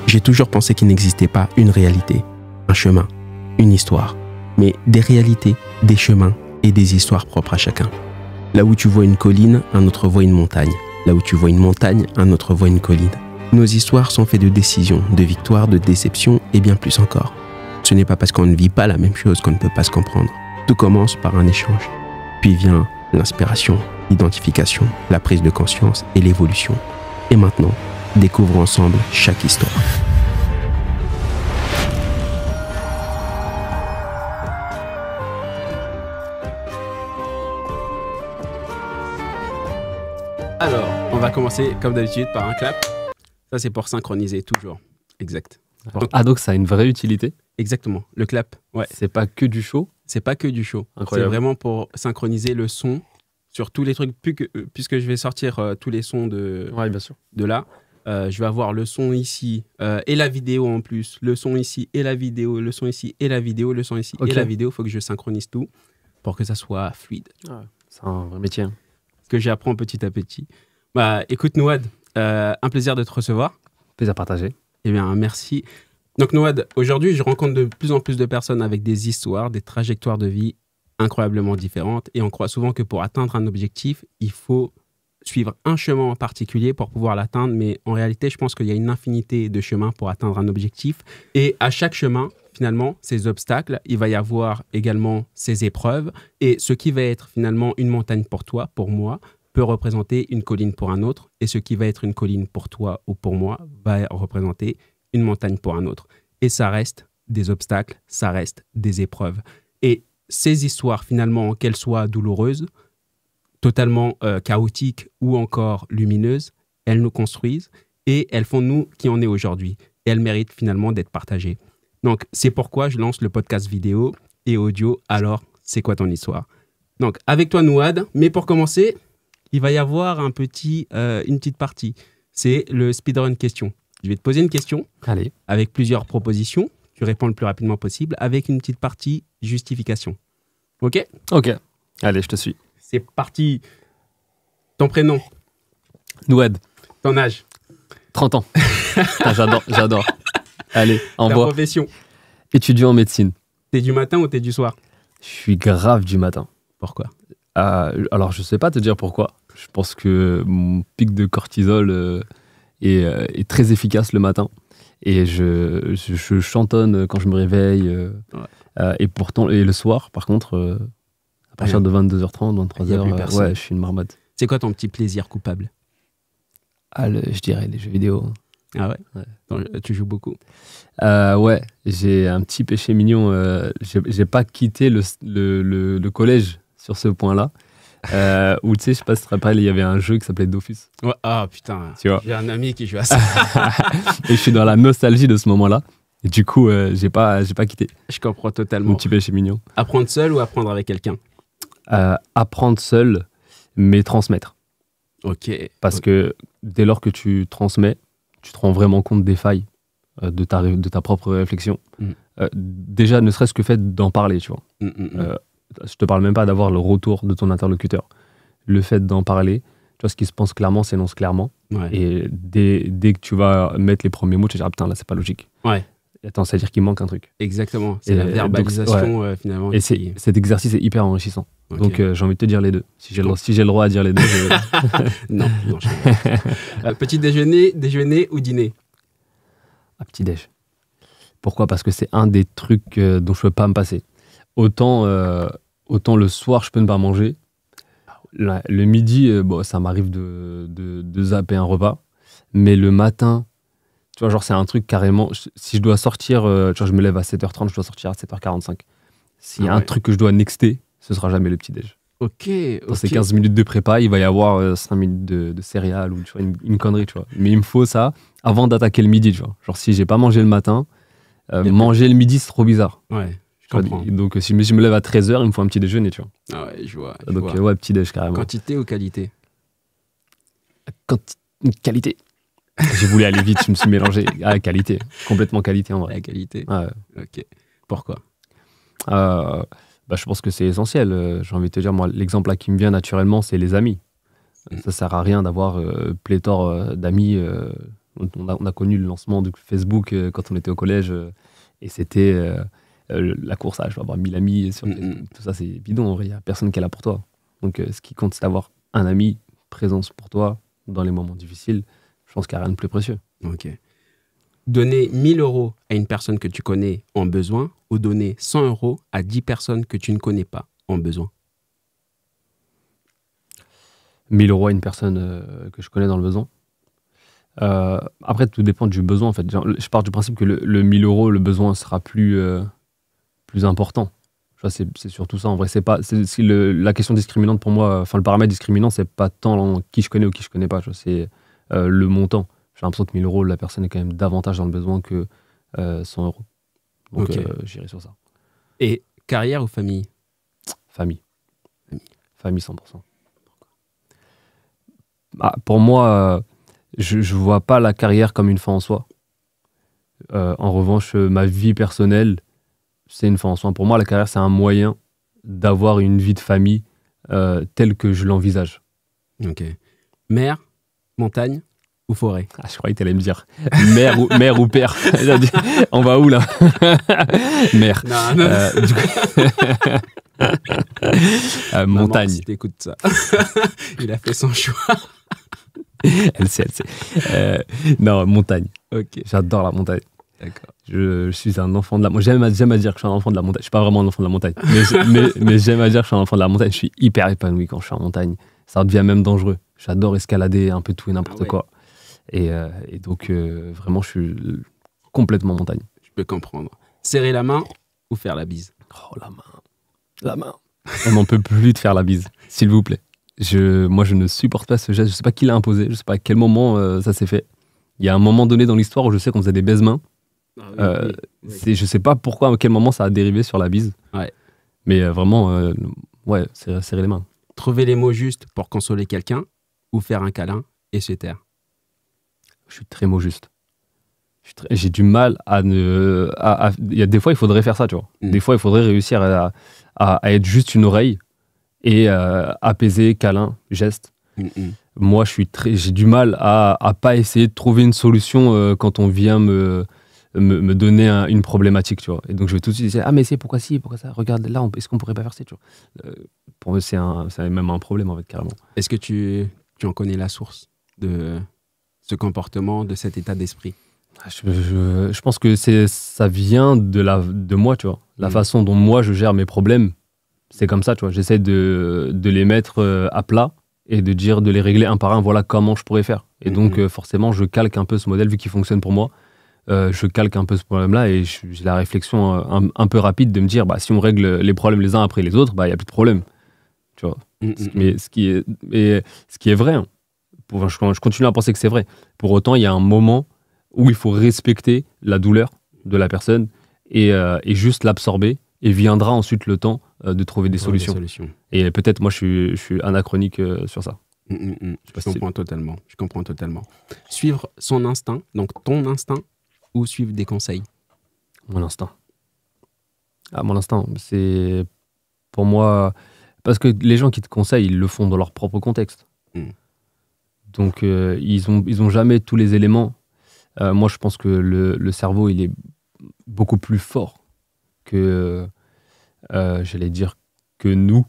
J'ai toujours pensé qu'il n'existait pas une réalité, un chemin, une histoire, mais des réalités, des chemins et des histoires propres à chacun. Là où tu vois une colline, un autre voit une montagne. Là où tu vois une montagne, un autre voit une colline. Nos histoires sont faites de décisions, de victoires, de déceptions et bien plus encore. Ce n'est pas parce qu'on ne vit pas la même chose qu'on ne peut pas se comprendre. Tout commence par un échange. Puis vient l'inspiration, l'identification, la prise de conscience et l'évolution. Et maintenant, découvrons ensemble chaque histoire. Alors, on va commencer comme d'habitude par un clap. Ça, c'est pour synchroniser toujours. Exact. Donc ça a une vraie utilité. Exactement. Le clap, ouais. C'est pas que du show. C'est pas que du show. C'est Incroyable. vraiment pour synchroniser le son sur tous les trucs. Puisque je vais sortir tous les sons Ouais, bien sûr. de là, je vais avoir le son ici et la vidéo en plus. Le son ici et la vidéo. Le son ici et la vidéo. Le son ici et la vidéo. Il faut que je synchronise tout pour que ça soit fluide. Ouais, c'est un vrai métier. Hein. Que j'apprends petit à petit. Bah, écoute, Nouad, un plaisir de te recevoir. Plaisir partagé. Eh bien, merci. Donc, Nouad, aujourd'hui, je rencontre de plus en plus de personnes avec des histoires, des trajectoires de vie incroyablement différentes. Et on croit souvent que pour atteindre un objectif, il faut suivre un chemin en particulier pour pouvoir l'atteindre. Mais en réalité, je pense qu'il y a une infinité de chemins pour atteindre un objectif. Et à chaque chemin, finalement, ces obstacles, il va y avoir également ces épreuves. Et ce qui va être finalement une montagne pour toi, pour moi, peut représenter une colline pour un autre. Et ce qui va être une colline pour toi ou pour moi va représenter une montagne pour un autre. Et ça reste des obstacles, ça reste des épreuves. Et ces histoires, finalement, qu'elles soient douloureuses, totalement chaotiques ou encore lumineuses, elles nous construisent et elles font de nous qui on est aujourd'hui. Et elles méritent finalement d'être partagées. Donc, c'est pourquoi je lance le podcast vidéo et audio. Alors, c'est quoi ton histoire? Donc, avec toi, Nouad. Mais pour commencer, il va y avoir une petite partie. C'est le speedrun question. Je vais te poser une question. Allez. Avec plusieurs propositions. Tu réponds le plus rapidement possible avec une petite partie justification. OK? Ok. Allez, je te suis. C'est parti. Ton prénom? Nouad, Ton âge? 30 ans. Ah, j'adore. Allez, Ta envoie. profession? Étudiant en médecine. T'es du matin ou t'es du soir? Je suis grave du matin. Pourquoi? Alors, je sais pas te dire pourquoi. Je pense que mon pic de cortisol est très efficace le matin. Et je chantonne quand je me réveille. Et le soir, par contre, à partir de 22h30, 23h, ouais, je suis une marmotte. C'est quoi ton petit plaisir coupable? Je dirais les jeux vidéo. Ah ouais? Tu joues beaucoup? Ouais, j'ai un petit péché mignon. J'ai pas quitté le collège sur ce point-là. Où tu sais, je sais pas si tu te rappelles, il y avait un jeu qui s'appelait Dofus. Ouais. Ah putain, Tu vois. j'ai un ami qui joue à ça. Et je suis dans la nostalgie de ce moment-là. Et du coup, j'ai pas quitté. Je comprends totalement. Mon petit péché mignon. Apprendre seul ou apprendre avec quelqu'un? Apprendre seul, mais transmettre. Ok. Parce que dès lors que tu transmets, tu te rends vraiment compte des failles de ta propre réflexion. Déjà, ne serait-ce que fait d'en parler, tu vois. Je te parle même pas d'avoir le retour de ton interlocuteur. Le fait d'en parler, tu vois, ce qui se pense clairement s'énonce clairement. Ouais. Et dès que tu vas mettre les premiers mots, tu te dis, ah putain, là, c'est pas logique. Ouais. Attends, ça veut dire qu'il manque un truc. Exactement. C'est la verbalisation, finalement. Et cet exercice est hyper enrichissant. Okay. Donc, j'ai envie de te dire les deux. Si j'ai le droit à dire les deux, Non, je petit déjeuner ou dîner? Petit-déj. Pourquoi? Parce que c'est un des trucs dont je peux pas me passer. Autant le soir, je peux ne pas manger. Le midi, ça m'arrive de zapper un repas. Mais le matin, tu vois, genre, c'est un truc carrément... Si je dois sortir, tu vois, je me lève à 7h30, je dois sortir à 7h45. S'il y a un truc que je dois nexter, ce sera jamais le petit-déj. Ok. Dans ces 15 minutes de prépa, il va y avoir 5 minutes de céréales ou tu vois, une connerie, tu vois. Mais il me faut ça avant d'attaquer le midi, tu vois. Genre, si j'ai pas mangé le matin, manger le midi, c'est trop bizarre. Ouais. Je comprends. Donc, si je me lève à 13h, il me faut un petit déjeuner, tu vois. Ah ouais, je vois. Donc, ouais, petit déj carrément. Quantité ou qualité? Qualité. J'ai voulu aller vite, je me suis mélangé. Ah, qualité. Complètement qualité en vrai. La qualité. Ouais. Ok. Pourquoi? Je pense que c'est essentiel. J'ai envie de te dire, moi, l'exemple là qui me vient naturellement, c'est les amis. Ça sert à rien d'avoir pléthore d'amis. On a connu le lancement de Facebook quand on était au collège et c'était la course à je dois avoir 1000 amis sur Facebook. Tout ça, c'est bidon. En vrai, il n'y a personne qui est là pour toi. Donc, ce qui compte, c'est d'avoir un ami, présence pour toi dans les moments difficiles. Je pense qu'il n'y a rien de plus précieux. Ok. Donner 1000 euros à une personne que tu connais en besoin ou donner 100 euros à 10 personnes que tu ne connais pas en besoin. 1000 euros à une personne que je connais dans le besoin. Après, tout dépend du besoin, en fait. Genre, je pars du principe que le 1000 euros, le besoin sera plus important. Tu vois, c'est surtout ça. En vrai, la question discriminante pour moi, enfin, le paramètre discriminant, c'est pas tant qui je connais ou qui je connais pas. Tu vois, c'est le montant. J'ai l'impression que 1000 euros, la personne est quand même davantage dans le besoin que 100 euros. Donc, Ok. j'irai sur ça. Et carrière ou famille? Famille. Famille 100%. Pour moi, je vois pas la carrière comme une fin en soi. En revanche, ma vie personnelle, c'est une fin en soi. Pour moi, la carrière, c'est un moyen d'avoir une vie de famille telle que je l'envisage. Ok. Mer, montagne ou forêt? Je croyais que tu allais me dire mère ou père. On va où là? Mère. Non. Du coup... montagne. Maman, si t'écoutes ça. Il a fait son choix. Elle sait. Non, montagne. Ok. J'adore la montagne. D'accord. Je suis un enfant de la montagne. J'aime à dire que je suis un enfant de la montagne. Je suis pas vraiment un enfant de la montagne. Mais j'aime à dire que je suis un enfant de la montagne. Je suis hyper épanoui quand je suis en montagne. Ça devient même dangereux. J'adore escalader un peu tout et n'importe quoi. Et donc, vraiment, je suis complètement montagne. Je peux comprendre. Serrer la main ou faire la bise? Oh, la main. La main. On n'en peut plus de faire la bise, s'il vous plaît. Moi, je ne supporte pas ce geste. Je sais pas qui l'a imposé. Je sais pas à quel moment ça s'est fait. Il y a un moment donné dans l'histoire où je sais qu'on faisait des baises-mains. Oui. Je sais pas pourquoi, à quel moment ça a dérivé sur la bise. Ouais. Mais vraiment, serrer les mains. Trouver les mots justes pour consoler quelqu'un ou faire un câlin et se taire? Je suis très mot juste. J'ai du mal il y a des fois, il faudrait faire ça, tu vois. Des fois, il faudrait réussir à être juste une oreille et apaiser, câlin, geste. Moi, j'ai du mal à pas essayer de trouver une solution quand on vient me donner une problématique, tu vois. Et donc, je vais tout de suite dire, mais c'est pourquoi ci, pourquoi ça? Regarde, là, est-ce qu'on pourrait pas faire ça, tu vois. Pour eux, c'est même un problème, en fait, carrément. Est-ce que tu en connais la source de ce comportement, de cet état d'esprit? Je pense que ça vient de moi, tu vois. La façon dont moi, je gère mes problèmes, c'est comme ça, tu vois. J'essaie de les mettre à plat et de les régler un par un. Voilà comment je pourrais faire. Et donc, forcément, je calque un peu ce modèle, vu qu'il fonctionne pour moi. Je calque un peu ce problème-là et j'ai la réflexion un peu rapide de me dire, si on règle les problèmes les uns après les autres, il n'y a plus de problème. Tu vois. Mais ce qui est vrai, hein. Je continue à penser que c'est vrai. Pour autant, il y a un moment où il faut respecter la douleur de la personne et juste l'absorber, et viendra ensuite le temps de trouver des solutions. Et peut-être moi je suis anachronique sur ça. Je comprends totalement. Suivre son instinct, donc ton instinct, ou suivre des conseils? Mon instinct. Mon instinct, c'est pour moi, parce que les gens qui te conseillent, ils le font dans leur propre contexte. Donc ils ont jamais tous les éléments. Moi, je pense que le cerveau, il est beaucoup plus fort que, j'allais dire, que nous.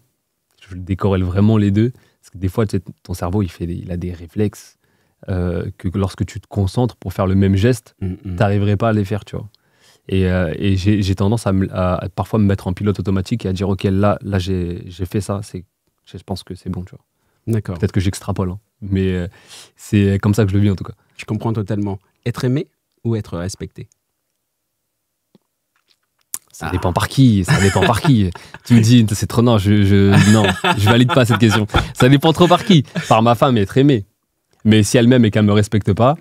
Je décorrèle vraiment les deux. Parce que des fois, ton cerveau, il a des réflexes que lorsque tu te concentres pour faire le même geste, tu n'arriverais pas à les faire, tu vois. Et j'ai tendance à parfois me mettre en pilote automatique et à dire, OK, là j'ai fait ça. Je pense que c'est bon, tu vois. D'accord. Peut-être que j'extrapole, hein, mais c'est comme ça que je le vis, en tout cas. Je comprends totalement. Être aimé ou être respecté? Ça dépend par qui. Tu me dis, c'est trop... Non, je valide pas cette question. Ça dépend trop par qui. Par ma femme, être aimée. Mais si elle m'aime et qu'elle me respecte pas,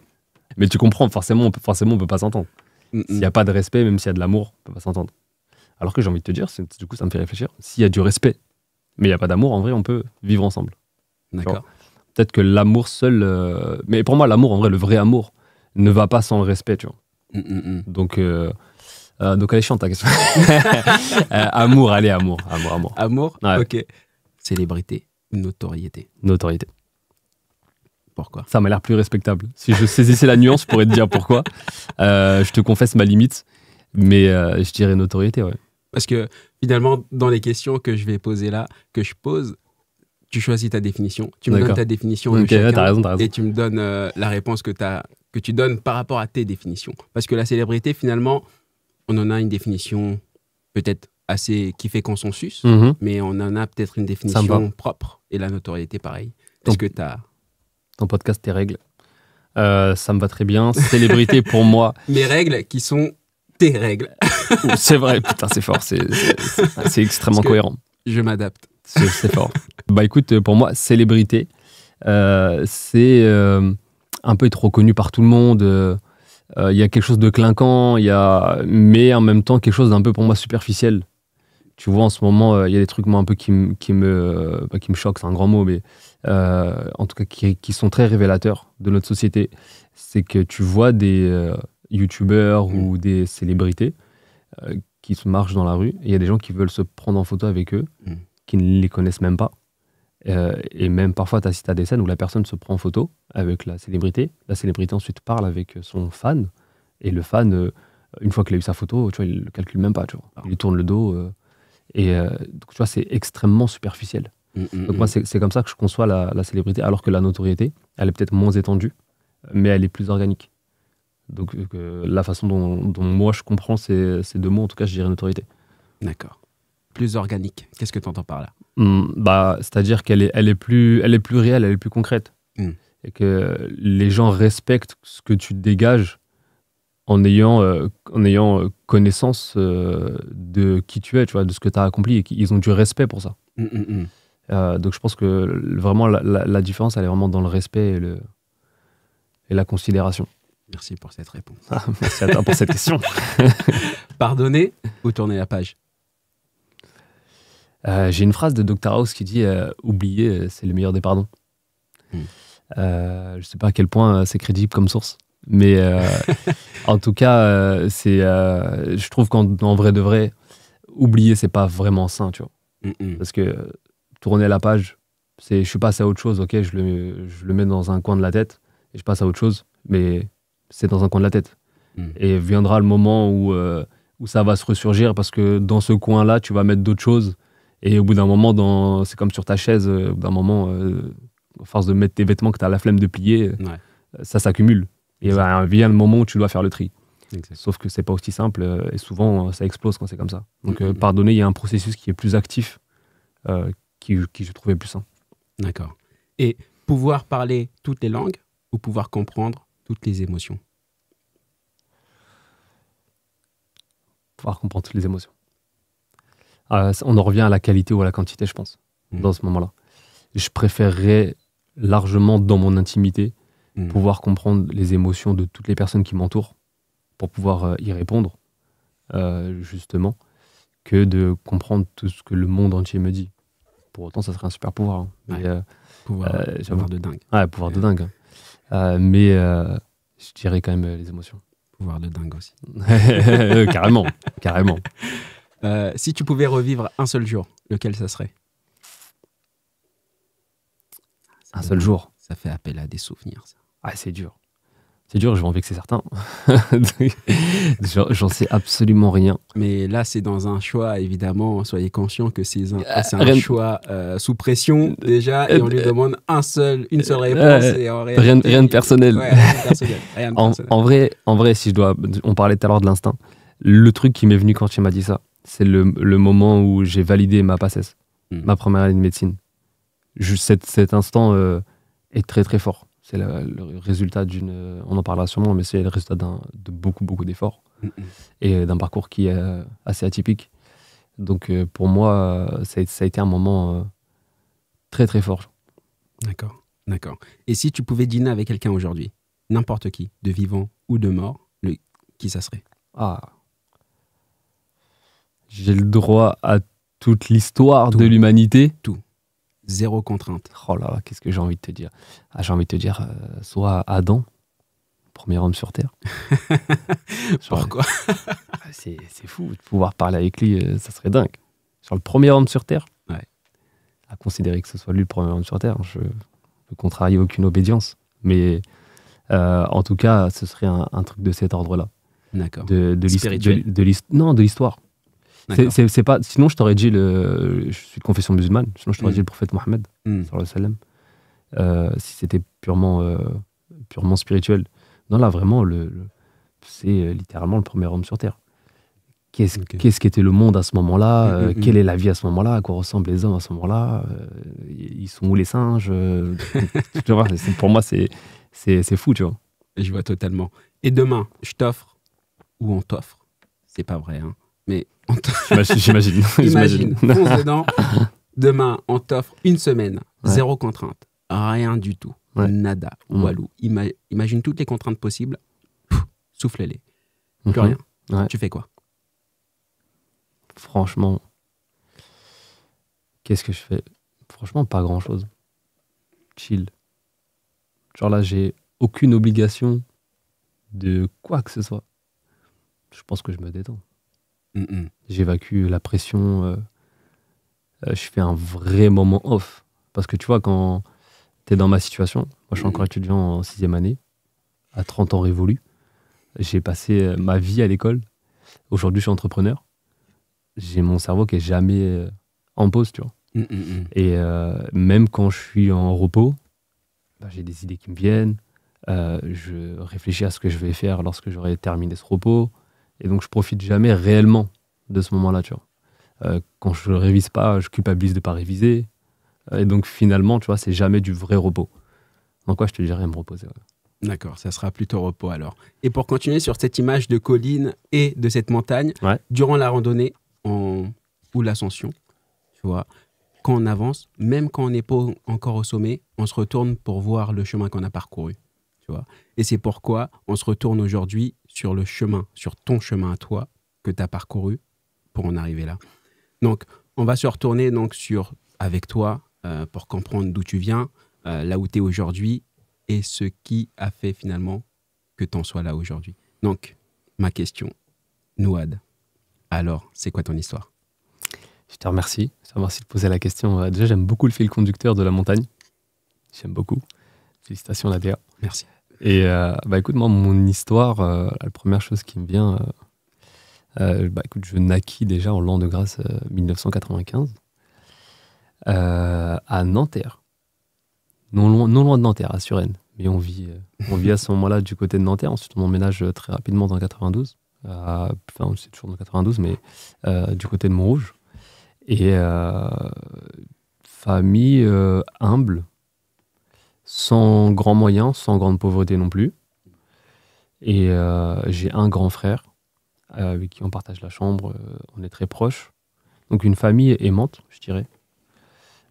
mais tu comprends, forcément, on peut pas s'entendre. S'il y a pas de respect, même s'il y a de l'amour, on peut pas s'entendre. Alors que j'ai envie de te dire, du coup, ça me fait réfléchir. S'il y a du respect, mais il y a pas d'amour, en vrai, on peut vivre ensemble. D'accord. Genre, peut-être que l'amour seul... Mais pour moi, l'amour, en vrai, le vrai amour, ne va pas sans le respect, tu vois. Donc allez, chante ta question. Amour, allez, amour. Amour, ouais. Ok. Célébrité ou notoriété? Notoriété. Pourquoi? Ça m'a l'air plus respectable. Si je saisissais la nuance, je pourrais te dire pourquoi. Je te confesse ma limite, mais je dirais notoriété, ouais. Parce que finalement, dans les questions que je vais poser là, que je pose, tu choisis ta définition. Tu me donnes ta définition de chacun, t'as raison. et tu me donnes la réponse que tu donnes par rapport à tes définitions. Parce que la célébrité, finalement, on en a une définition peut-être assez qui fait consensus, mais on en a peut-être une définition propre. Et la notoriété, pareil. Est-ce que tu as... Ton podcast, tes règles. Ça me va très bien. Célébrité, pour moi... Mes règles qui sont tes règles. C'est vrai, putain, c'est fort. C'est extrêmement cohérent. Je m'adapte. C'est fort. Bah écoute, pour moi, célébrité, c'est un peu être reconnu par tout le monde. Il y a quelque chose de clinquant, mais en même temps quelque chose d'un peu pour moi superficiel. Tu vois, en ce moment, il y a des trucs moi un peu qui me choquent, c'est un grand mot, mais en tout cas qui sont très révélateurs de notre société. C'est que tu vois des youtubeurs ou des célébrités qui se marchent dans la rue, et il y a des gens qui veulent se prendre en photo avec eux, qui ne les connaissent même pas. Et même parfois, tu assistes à des scènes où la personne se prend en photo avec la célébrité ensuite parle avec son fan, et le fan, une fois qu'il a eu sa photo, tu vois, il le calcule même pas, tu vois. Il lui tourne le dos, donc tu vois, c'est extrêmement superficiel. Donc moi, c'est comme ça que je conçois la célébrité, alors que la notoriété, elle est peut-être moins étendue, mais elle est plus organique. Donc la façon dont moi je comprends ces deux mots, en tout cas, je dirais notoriété. D'accord. Plus organique. Qu'est-ce que tu entends par là? C'est-à-dire qu'elle est plus réelle, elle est plus concrète. Et que les gens respectent ce que tu dégages en ayant connaissance de qui tu es, tu vois, de ce que tu as accompli, et qu'ils ont du respect pour ça. Donc je pense que vraiment la différence, elle est vraiment dans le respect et la considération. Merci pour cette réponse. Merci à toi pour cette question. Pardonner ou tourner la page? J'ai une phrase de Dr House qui dit oublier, c'est le meilleur des pardons. Je sais pas à quel point c'est crédible comme source, mais en tout cas, je trouve qu'en vrai de vrai, oublier, c'est pas vraiment sain, tu vois. Parce que tourner la page, je suis passé à autre chose, ok, je le mets dans un coin de la tête et je passe à autre chose, mais c'est dans un coin de la tête. Et viendra le moment où ça va se ressurgir, parce que dans ce coin-là, tu vas mettre d'autres choses. Et au bout d'un moment, c'est comme sur ta chaise, au bout d'un moment, à force de mettre tes vêtements que tu as la flemme de plier, ça s'accumule. Et vient le moment où tu dois faire le tri. Exact. Sauf que c'est pas aussi simple, et souvent ça explose quand c'est comme ça. Donc pardonner, il y a un processus qui est plus actif, qui je trouvais plus sain. D'accord. Et pouvoir parler toutes les langues ou pouvoir comprendre toutes les émotions? Pouvoir comprendre toutes les émotions. On en revient à la qualité ou à la quantité, je pense, dans ce moment-là. Je préférerais largement, dans mon intimité, pouvoir comprendre les émotions de toutes les personnes qui m'entourent pour pouvoir y répondre, justement, que de comprendre tout ce que le monde entier me dit. Pour autant, ça serait un super pouvoir. Hein. Pouvoir de dingue. Ouais, pouvoir de dingue. Hein. Mais je dirais quand même les émotions. Pouvoir de dingue aussi. Carrément, carrément. Si tu pouvais revivre un seul jour, lequel ça serait? Un seul jour. Ça fait appel à des souvenirs, ça. Ah, c'est dur. C'est dur, je vais en vexer certains. J'en sais absolument rien. Mais là, c'est dans un choix, évidemment. Soyez conscients que c'est un choix sous pression, déjà, et on lui demande une seule réponse. Et en réalité, rien de personnel. Ouais, rien de personnel. En vrai, si je dois... On parlait tout à l'heure de l'instinct. Le truc qui m'est venu quand tu m'as dit ça, c'est le moment où j'ai validé ma PACES, ma première année de médecine. Cet instant est très très fort. C'est le résultat d'une... On en parlera sûrement, mais c'est le résultat de beaucoup, beaucoup d'efforts et d'un parcours qui est assez atypique. Donc pour moi, ça a été un moment très, très fort. D'accord. Et si tu pouvais dîner avec quelqu'un aujourd'hui, n'importe qui, de vivant ou de mort, qui ça serait? J'ai le droit à toute l'histoire de l'humanité? Tout. Zéro contrainte. Oh là là, qu'est-ce que j'ai envie de te dire? J'ai envie de te dire, soit Adam, premier homme sur Terre. Pourquoi? C'est fou, de pouvoir parler avec lui, ça serait dingue. Sur le premier homme sur Terre, à considérer que ce soit lui le premier homme sur Terre, je ne contrarie aucune obédience. Mais en tout cas, ce serait un truc de cet ordre-là. D'accord. Spirituel. Non, de l'histoire. D'accord. C'est pas, sinon, je t'aurais dit, je suis de confession musulmane, sinon je t'aurais dit le prophète Mohammed, sallallahu alayhi wa sallam, si c'était purement spirituel. Non, là, vraiment, c'est littéralement le premier homme sur Terre. Qu'est-ce qu'était le monde à ce moment-là, quelle est la vie à ce moment-là, à quoi ressemblent les hommes à ce moment-là, ils sont où les singes, tu vois, pour moi, c'est fou, tu vois. Je vois totalement. Et demain, je t'offre, ou on t'offre, c'est pas vrai, hein, mais on J'imagine. Imagine, fonce dedans. Demain, on t'offre une semaine, zéro contrainte, rien du tout, nada, walou. Imagine toutes les contraintes possibles, souffle-les, plus rien. Ouais. Tu fais quoi? Franchement, qu'est-ce que je fais? Franchement, pas grand-chose. Chill. Genre là, j'ai aucune obligation de quoi que ce soit. Je pense que je me détends. J'évacue la pression. Je fais un vrai moment off. Parce que tu vois, quand tu es dans ma situation, moi je suis encore étudiant en 6e année, à 30 ans révolus. J'ai passé ma vie à l'école. Aujourd'hui, je suis entrepreneur. J'ai mon cerveau qui est jamais en pause, tu vois. Et même quand je suis en repos, j'ai des idées qui me viennent. Je réfléchis à ce que je vais faire lorsque j'aurai terminé ce repos. Et donc, je profite jamais réellement de ce moment-là, tu vois. Quand je révise pas, je culpabilise de pas réviser. Et donc, finalement, tu vois, c'est jamais du vrai repos. Donc, je te dirais me reposer. Ouais. D'accord, ça sera plutôt repos alors. Et pour continuer sur cette image de colline et de cette montagne, durant la randonnée ou l'ascension, tu vois, quand on avance, même quand on n'est pas encore au sommet, on se retourne pour voir le chemin qu'on a parcouru. Tu vois. Et c'est pourquoi on se retourne aujourd'hui sur le chemin, sur ton chemin à toi que tu as parcouru pour en arriver là. Donc, on va se retourner donc avec toi pour comprendre d'où tu viens, là où tu es aujourd'hui et ce qui a fait finalement que tu en sois là aujourd'hui. Donc, ma question, Nouad, alors, c'est quoi ton histoire? Je te remercie. Je te remercie de poser la question. Déjà, j'aime beaucoup le fil conducteur de la montagne. J'aime beaucoup. Félicitations, Nadia. Merci. Et écoute, moi, mon histoire, la première chose qui me vient, écoute, je naquis déjà en l'an de grâce 1995 à Nanterre. Non loin de Nanterre, à Suresnes. Mais on vit à ce moment-là du côté de Nanterre. Ensuite, on emménage très rapidement dans 92. Enfin, c'est toujours dans 92, mais du côté de Montrouge. Et famille humble, sans grands moyens, sans grande pauvreté non plus. Et j'ai un grand frère avec qui on partage la chambre, on est très proches. Donc une famille aimante, je dirais.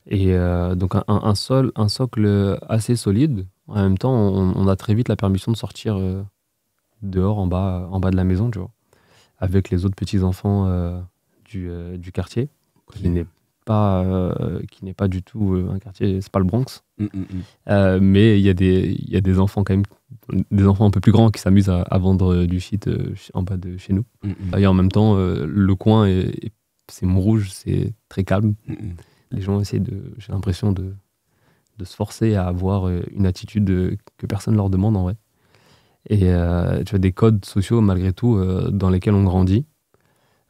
Et donc un socle assez solide. En même temps, on a très vite la permission de sortir dehors, en bas de la maison, tu vois, avec les autres petits-enfants du quartier, qui n'est pas du tout un quartier, c'est pas le Bronx. Mais il y a des enfants quand même, des enfants un peu plus grands qui s'amusent à vendre du shit en bas de chez nous. Et en même temps, le coin, c'est Montrouge, c'est très calme. Les gens essaient j'ai l'impression de se forcer à avoir une attitude que personne ne leur demande en vrai. Et tu as des codes sociaux malgré tout dans lesquels on grandit.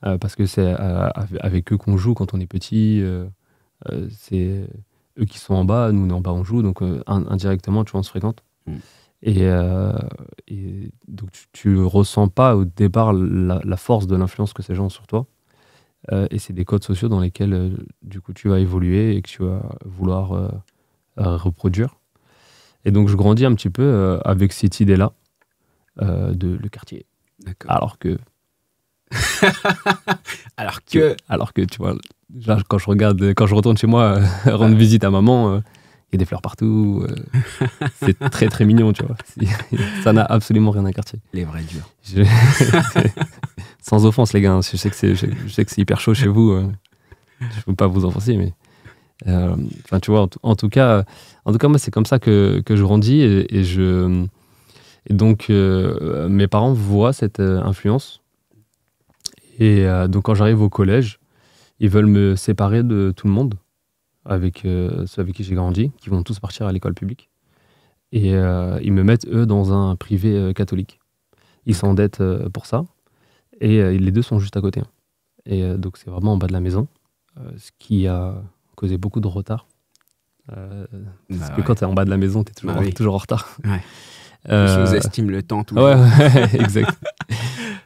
Parce que c'est avec eux qu'on joue quand on est petit. C'est eux qui sont en bas, nous on est en bas, on joue. Donc indirectement, tu vois, on se fréquente. Et donc tu ressens pas au départ la force de l'influence que ces gens ont sur toi. Et c'est des codes sociaux dans lesquels du coup tu vas évoluer et que tu vas vouloir reproduire. Et donc je grandis un petit peu avec cette idée-là de le quartier. D'accord. Alors que tu vois, là, quand je retourne chez moi rendre visite à maman, il y a des fleurs partout, c'est très très mignon, tu vois. Ça n'a absolument rien à quartier. Les vrais durs. Sans offense les gars, je sais que c'est hyper chaud chez vous, je ne veux pas vous offenser, mais tu vois, en tout cas moi c'est comme ça que je grandis et donc mes parents voient cette influence. Et donc quand j'arrive au collège, ils veulent me séparer de tout le monde, avec ceux avec qui j'ai grandi, qui vont tous partir à l'école publique. Et ils me mettent, eux, dans un privé catholique. Ils s'endettent pour ça. Et les deux sont juste à côté. Et donc, c'est vraiment en bas de la maison. Ce qui a causé beaucoup de retard. Parce que quand tu es en bas de la maison, tu es toujours en retard. Ouais. Je sous-estime le temps tout le temps. Ouais, exact.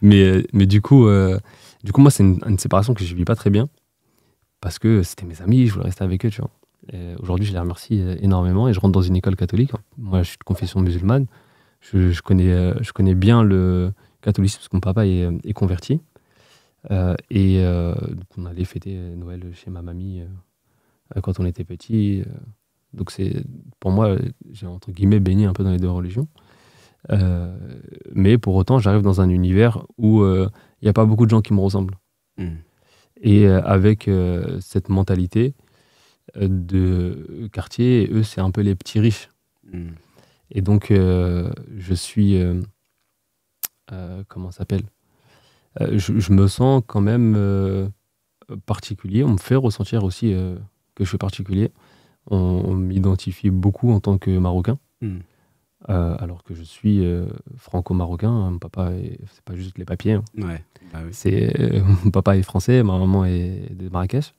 mais du coup, moi, c'est une séparation que je ne vis pas très bien. Parce que c'était mes amis, je voulais rester avec eux, tu vois. Aujourd'hui, je les remercie énormément et je rentre dans une école catholique. Moi, je suis de confession musulmane. Je connais bien le catholicisme parce que mon papa est converti. Donc on allait fêter Noël chez ma mamie quand on était petit. Donc pour moi, j'ai entre guillemets baigné un peu dans les deux religions. Mais pour autant, j'arrive dans un univers où il n'y a pas beaucoup de gens qui me ressemblent. Et avec cette mentalité de quartier, eux, c'est un peu les petits riches. Et donc, je suis... comment ça s'appelle je me sens quand même particulier. On me fait ressentir aussi que je suis particulier. On m'identifie beaucoup en tant que Marocain. Alors que je suis franco-marocain. Mon papa, c'est pas juste les papiers. Hein. Ouais, bah oui. Mon papa est français, ma maman est de Marrakech.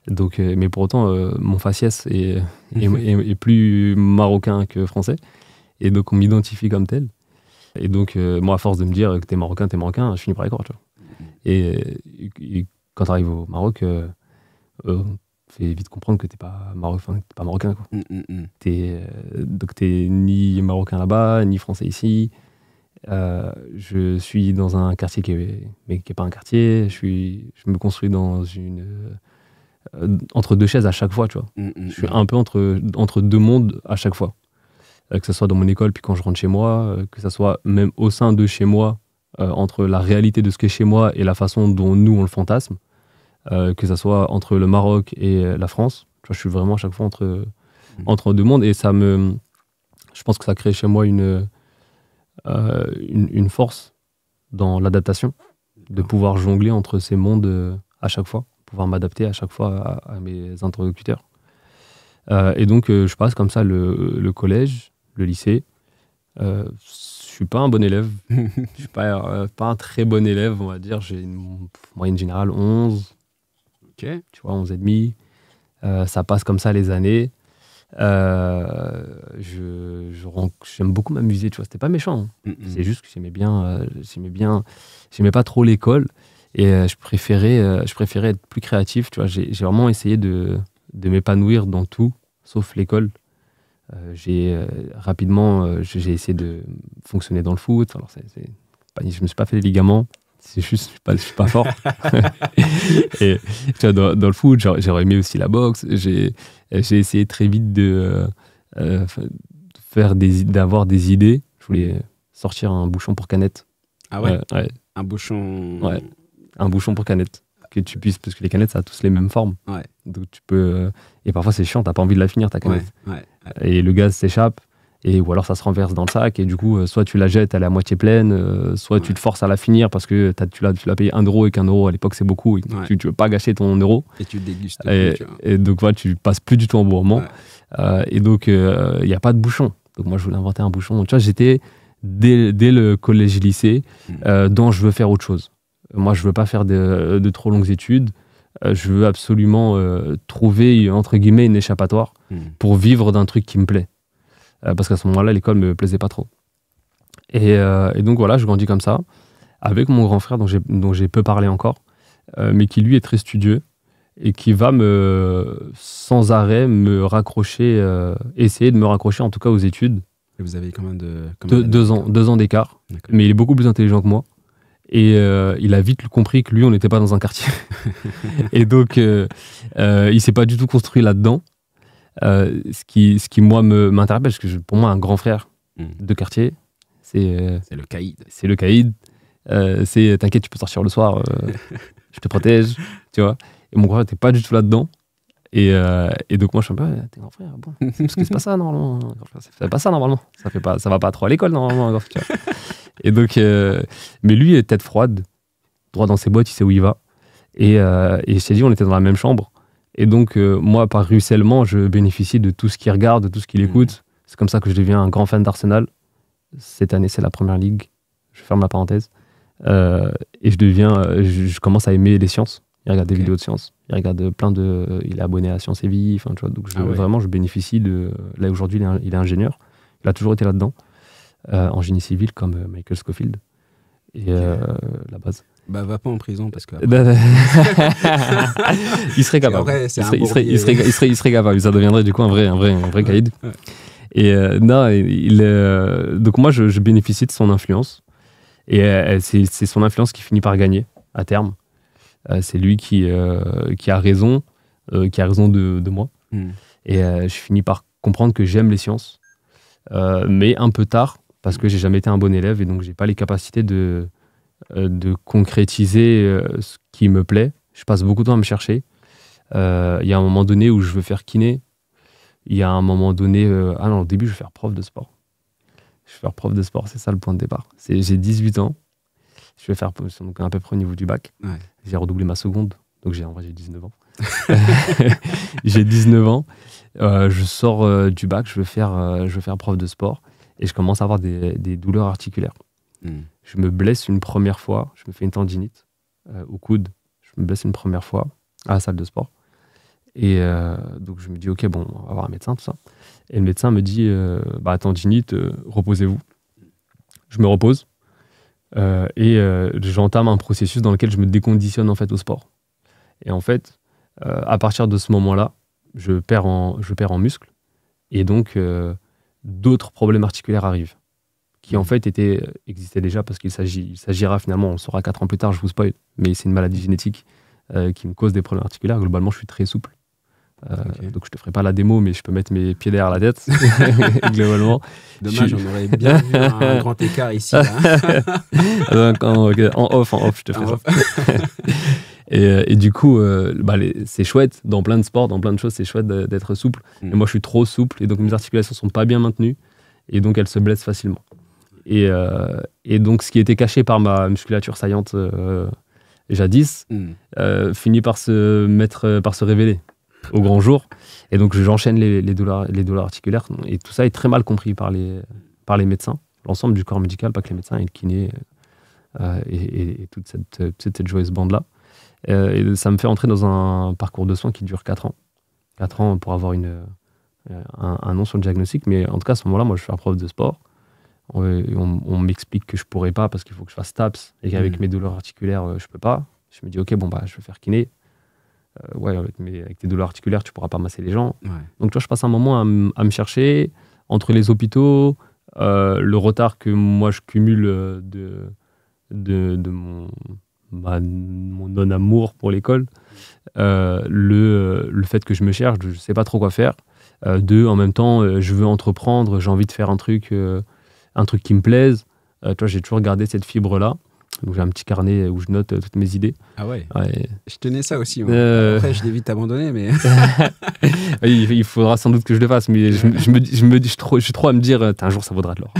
Donc, mais pour autant, mon faciès est plus marocain que français. Et donc, on m'identifie comme tel. Et donc, moi, à force de me dire que t'es marocain, je finis par y croire. Tu vois. Et quand tu arrives au Maroc, fais vite comprendre que t'es pas marocain. Quoi. Donc, t'es ni marocain là-bas, ni français ici. Je suis dans un quartier qui est pas un quartier. Je me construis dans entre deux chaises à chaque fois, tu vois. Je suis un peu entre deux mondes à chaque fois. Que ce soit dans mon école, puis quand je rentre chez moi, que ce soit même au sein de chez moi, entre la réalité de ce qu'est chez moi et la façon dont nous, on le fantasme, que ce soit entre le Maroc et la France. Tu vois, je suis vraiment à chaque fois entre deux mondes, et je pense que ça crée chez moi une force dans l'adaptation, de pouvoir jongler entre ces mondes à chaque fois, pouvoir m'adapter à chaque fois à mes interlocuteurs. Et donc, je passe comme ça le collège, le lycée. Je suis pas un bon élève. Je suis pas un très bon élève, on va dire. J'ai une moyenne générale 11. Ok. Tu vois, 11 et demi. Ça passe comme ça les années. J'aime beaucoup m'amuser, tu vois. C'était pas méchant. Hein. C'est juste que j'aimais pas trop l'école. Et je préférais être plus créatif, tu vois. J'ai vraiment essayé de m'épanouir dans tout, sauf l'école. Rapidement, j'ai essayé de fonctionner dans le foot. Alors, je me suis pas fait des ligaments. C'est juste, je suis pas fort. Et tu vois, dans le foot, j'aurais aimé aussi la boxe. J'ai essayé très vite d'avoir des idées. Je voulais sortir un bouchon pour canette. Ah ouais, ouais. Un bouchon... Ouais, un bouchon pour canette. Que tu puisses, parce que les canettes, ça a tous les mêmes formes. Ouais. Donc tu peux... et parfois, c'est chiant, t'as pas envie de la finir, ta canette. Ouais. Et le gaz s'échappe. Ou alors ça se renverse dans le sac, et du coup, soit tu la jettes, elle est à moitié pleine, soit tu te forces à la finir parce que tu l'as payé 1 euro, et qu'un euro à l'époque c'est beaucoup, et tu veux pas gâcher ton euro. Et tu dégustes. Et donc voilà, tu passes plus du tout en bon moment. Et donc, il n'y a pas de bouchon. Donc moi, je voulais inventer un bouchon. Tu vois, j'étais dès le collège-lycée dans je veux faire autre chose. Moi, je veux pas faire de trop longues études. Je veux absolument trouver, entre guillemets, une échappatoire pour vivre d'un truc qui me plaît. Parce qu'à ce moment-là, l'école me plaisait pas trop. Et donc voilà, je grandis comme ça, avec mon grand frère dont j'ai peu parlé encore, mais qui lui est très studieux et qui va sans arrêt me raccrocher, essayer de me raccrocher en tout cas aux études. Et vous avez combien de... 2 ans d'écart, D'accord. Mais il est beaucoup plus intelligent que moi. Et il a vite compris que lui, on n'était pas dans un quartier. Et donc, il s'est pas du tout construit là-dedans. Ce qui moi, m'interpelle, parce que pour moi, un grand frère de quartier, c'est le caïd. C'est le caïd. T'inquiète, tu peux sortir le soir, je te protège, tu vois. Et mon grand frère n'était pas du tout là-dedans. Et donc, moi, je suis un peu, t'es grand frère, bon. Parce que c'est pas ça, normalement. C'est pas ça, normalement. Ça va pas trop à l'école, normalement. Tu vois. Et donc, mais lui, il est tête froide, droit dans ses bottes, il sait où il va. Et je t'ai dit, on était dans la même chambre. Et donc, moi, par ruissellement, je bénéficie de tout ce qu'il regarde, de tout ce qu'il écoute. C'est comme ça que je deviens un grand fan d'Arsenal. Cette année, c'est la première ligue. Je ferme la parenthèse. Et je commence à aimer les sciences. Il regarde des vidéos de sciences. Il est abonné à Science et Vie. Enfin, tu vois, donc vraiment, je bénéficie de. Là, aujourd'hui, il est ingénieur. Il a toujours été là-dedans, en génie civil, comme Michael Scofield. Et la base. Bah, va pas en prison parce que. Il serait capable. Après, il serait capable. Ça deviendrait du coup un vrai caïd. Ouais. Et donc moi, je bénéficie de son influence. Et c'est son influence qui finit par gagner à terme. C'est lui qui a raison de moi. Et je finis par comprendre que j'aime les sciences, mais un peu tard, parce que j'ai jamais été un bon élève et donc j'ai pas les capacités de concrétiser ce qui me plaît. Je passe beaucoup de temps à me chercher. Il y a un moment donné où je veux faire kiné. Il y a un moment donné... au début, je veux faire prof de sport. C'est ça le point de départ. J'ai 18 ans. Je vais faire donc à peu près au niveau du bac. Ouais. J'ai redoublé ma seconde. Donc en vrai, j'ai 19 ans. J'ai 19 ans. Je sors du bac, je veux faire prof de sport. Et je commence à avoir des douleurs articulaires. Je me blesse une première fois. Je me fais une tendinite au coude. Je me blesse une première fois à la salle de sport. Et donc je me dis, ok, bon, on va voir un médecin, tout ça. Et le médecin me dit, tendinite, reposez-vous. Je me repose. J'entame un processus dans lequel je me déconditionne en fait au sport. Et en fait, à partir de ce moment-là, je perds en muscle. Et donc, d'autres problèmes articulaires arrivent. Qui en fait existaient déjà parce qu'il s'agira finalement, on le saura 4 ans plus tard, je vous spoil, mais c'est une maladie génétique qui me cause des problèmes articulaires. Globalement, je suis très souple. Donc je te ferai pas la démo, mais je peux mettre mes pieds derrière la tête. Globalement. Dommage, on aurait bien vu un grand écart ici. Donc, en off, je te ferai ça. Et du coup, c'est chouette dans plein de sports, dans plein de choses, c'est chouette d'être souple. Mais moi, je suis trop souple et donc mes articulations sont pas bien maintenues et donc elles se blessent facilement. Et donc, ce qui était caché par ma musculature saillante jadis finit par se révéler au grand jour. Et donc, j'enchaîne les douleurs articulaires. Et tout ça est très mal compris par les médecins. L'ensemble du corps médical, pas que les médecins et le kiné et toute cette joyeuse bande-là. Et ça me fait entrer dans un parcours de soins qui dure 4 ans. 4 ans pour avoir un nom sur le diagnostic. Mais en tout cas, à ce moment-là, moi, je suis un prof de sport. On m'explique que je pourrais pas parce qu'il faut que je fasse TAPS et qu'avec mes douleurs articulaires, je peux pas. Je me dis, ok, je vais faire kiné. Avec tes douleurs articulaires, tu pourras pas masser les gens. Ouais. Donc, tu vois, je passe un moment à me chercher entre les hôpitaux, le retard que moi je cumule de mon non-amour pour l'école, le fait que je me cherche, je sais pas trop quoi faire. En même temps, je veux entreprendre, j'ai envie de faire un truc qui me plaise. Toi, j'ai toujours gardé cette fibre-là. Donc, j'ai un petit carnet où je note toutes mes idées. Ah ouais. Je tenais ça aussi. Après, je l'ai vite abandonné, mais... il faudra sans doute que je le fasse, mais je suis trop à me dire, un jour, ça vaudra de l'or.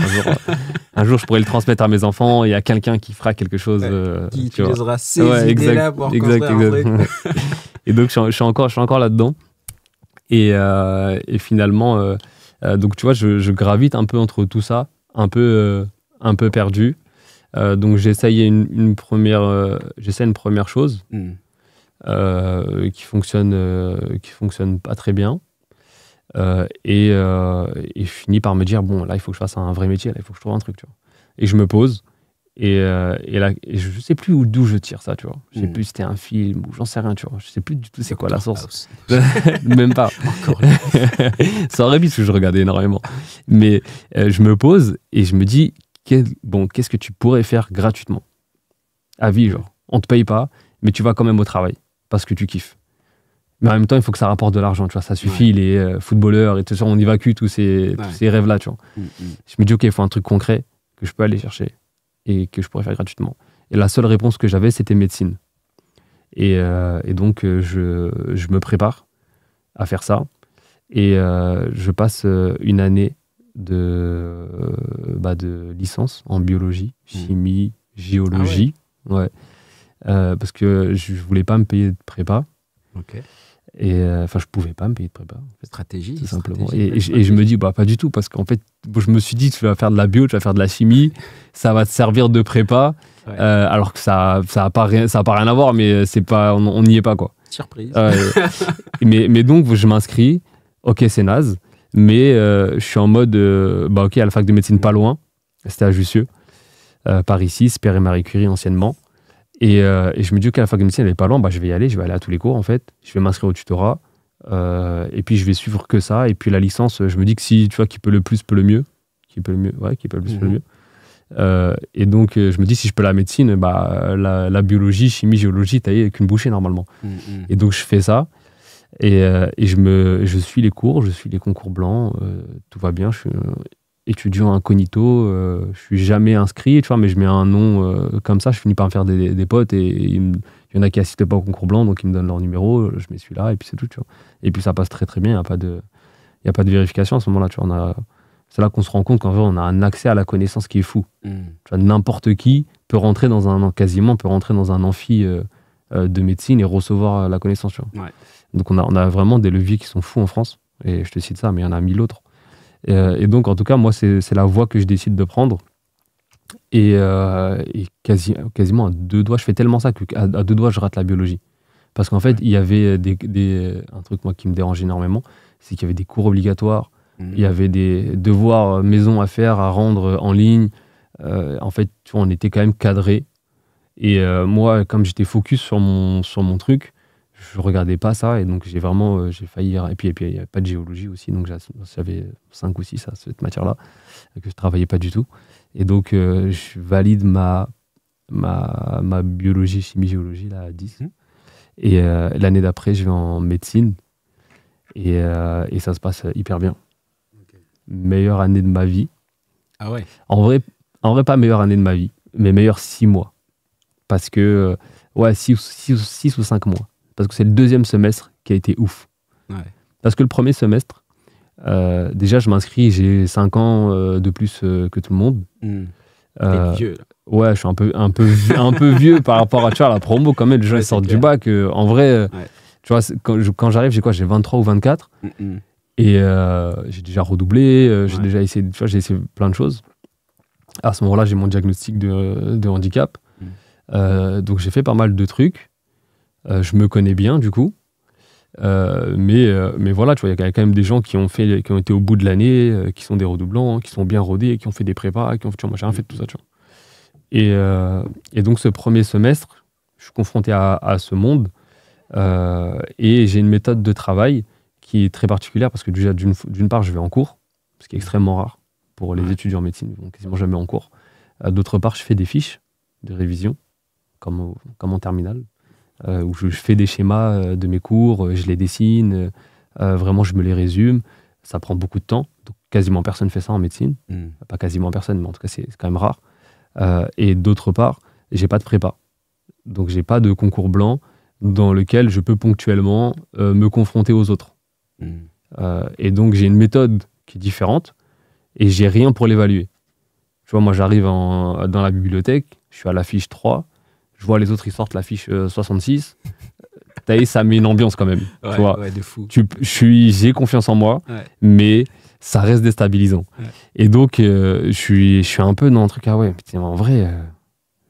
Un jour, je pourrais le transmettre à mes enfants, il y a quelqu'un qui fera quelque chose. Qui utilisera ces idées-là pour construire un truc. Et donc, je suis encore là-dedans. Et finalement, donc, tu vois, je gravite un peu entre tout ça, un peu perdu. Donc j'essaye une première chose qui fonctionne pas très bien et finis par me dire bon là il faut que je fasse un vrai métier, là il faut que je trouve un truc, tu vois. Et je me pose et là je sais plus d'où je tire ça, tu vois. Je sais plus si c'était un film ou j'en sais rien, tu vois. Je sais plus du tout c'est quoi la source. Même pas. Encore. Ça aurait pu parce que je regardais énormément. Mais je me pose et je me dis qu'est-ce que tu pourrais faire gratuitement à vie, genre on te paye pas mais tu vas quand même au travail parce que tu kiffes, mais en même temps il faut que ça rapporte de l'argent, tu vois. Ça suffit, les footballeurs et tout ça, on évacue tous ces rêves là, tu vois. Je me dis ok, il faut un truc concret que je peux aller chercher et que je pourrais faire gratuitement. Et la seule réponse que j'avais, c'était médecine. Et donc je me prépare à faire ça et je passe une année de licence en biologie, chimie, géologie. Parce que je voulais pas me payer de prépa. Et je pouvais pas me payer de prépa. En fait, Stratégie. tout simplement. Stratégie. Et je me dis, pas du tout, parce qu'en fait, je me suis dit, tu vas faire de la bio, tu vas faire de la chimie, ça va te servir de prépa, Ouais. alors que ça a pas rien à voir, mais c'est pas, on n'y est pas, quoi. Surprise. Mais donc, je m'inscris, ok, c'est naze, mais je suis en mode, ok, à la fac de médecine pas loin, c'était à Jussieu, par ici, Pierre et Marie Curie anciennement. Et je me dis qu'à la fac de médecine, elle est pas loin, je vais y aller, je vais aller à tous les cours, en fait. Je vais m'inscrire au tutorat, et puis je vais suivre que ça. Et puis la licence, je me dis que si, tu vois, qui peut le plus, peut le mieux. Qui peut le mieux, ouais, qui peut le plus, peut le mieux. Et donc, je me dis, si je peux la médecine, la biologie, chimie, géologie, t'as qu'une bouchée, normalement. Et donc, je fais ça. Et je suis les cours, je suis les concours blancs, tout va bien, je suis étudiant incognito, je suis jamais inscrit, tu vois, mais je mets un nom comme ça, je finis par me faire des potes et il y en a qui assistent pas au concours blanc, donc ils me donnent leur numéro, je mets celui-là et puis c'est tout, tu vois. Et puis ça passe très très bien, il n'y a pas de vérification à ce moment-là, tu vois. C'est là qu'on se rend compte qu'en vrai, on a un accès à la connaissance qui est fou. Tu vois, n'importe qui peut rentrer dans un amphi de médecine et recevoir la connaissance, tu vois. Ouais. Donc on a vraiment des leviers qui sont fous en France, et je te cite ça, mais il y en a 1000 autres. Et donc en tout cas, moi, c'est la voie que je décide de prendre. Et quasiment à 2 doigts, je fais tellement ça qu'à 2 doigts, je rate la biologie. Parce qu'en fait, il y avait un truc moi qui me dérange énormément, c'est qu'il y avait des cours obligatoires, il y avait des devoirs maison à faire, à rendre en ligne. En fait, tu vois, on était quand même cadré. Et moi, comme j'étais focus sur mon truc, je regardais pas ça, et donc j'ai failli. Et puis il n'y avait pas de géologie aussi, donc j'avais 5 ou 6 à cette matière-là, que je travaillais pas du tout. Et donc je valide ma biologie, chimie, géologie là, à 10. Et l'année d'après, je vais en médecine, et ça se passe hyper bien. Okay. Meilleure année de ma vie. Ah ouais. En vrai, pas meilleure année de ma vie, mais meilleure 6 mois. Parce que, 6 ou 5 mois. Parce que c'est le 2e semestre qui a été ouf. Ouais. Parce que le 1er semestre, déjà, je m'inscris, j'ai 5 ans de plus que tout le monde. T'es vieux, là. Ouais, je suis un peu vieux par rapport à, tu vois, la promo, quand même, les gens ils sortent du bac. En vrai, tu vois, quand j'arrive, j'ai 23 ou 24. Et j'ai déjà redoublé, j'ai déjà essayé, tu vois, j'ai essayé plein de choses. À ce moment-là, j'ai mon diagnostic de handicap. Donc j'ai fait pas mal de trucs. Je me connais bien, du coup. Mais voilà, tu vois, il y a quand même des gens qui ont été au bout de l'année, qui sont des redoublants, qui sont bien rodés, qui ont fait des prépas, tu vois, moi j'ai rien fait de tout ça, tu vois. Et donc ce 1er semestre, je suis confronté à ce monde, et j'ai une méthode de travail qui est très particulière, parce que déjà, d'une part, je vais en cours, ce qui est extrêmement rare pour les étudiants en médecine, ils vont quasiment jamais en cours. D'autre part, je fais des fiches de révision, comme en terminale, où je fais des schémas de mes cours, je les dessine, vraiment je me les résume, ça prend beaucoup de temps, donc quasiment personne fait ça en médecine, pas quasiment personne, mais en tout cas c'est quand même rare. Et d'autre part, j'ai pas de prépa, donc j'ai pas de concours blanc dans lequel je peux ponctuellement me confronter aux autres. Et donc j'ai une méthode qui est différente, et j'ai rien pour l'évaluer. Tu vois, moi j'arrive dans la bibliothèque, je suis à la fiche 3, je vois les autres, ils sortent la fiche 66. Ça met une ambiance quand même. Ouais, tu vois. Ouais, de fou. J'ai confiance en moi, mais ça reste déstabilisant. Et donc, je suis un peu dans un truc, putain, en vrai,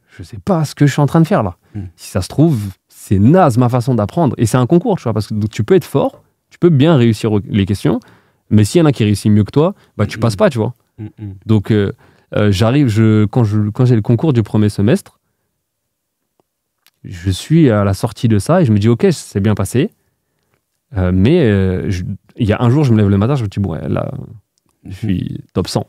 je sais pas ce que je suis en train de faire là. Si ça se trouve, c'est naze ma façon d'apprendre. Et c'est un concours, tu vois, parce que donc, tu peux être fort, tu peux bien réussir les questions, mais s'il y en a qui réussissent mieux que toi, tu passes pas, tu vois. Donc, j'arrive, quand j'ai le concours du 1er semestre, je suis à la sortie de ça et je me dis, ok, c'est bien passé. Mais il y a un jour, je me lève le matin, je me dis, bon, là, je suis top 100.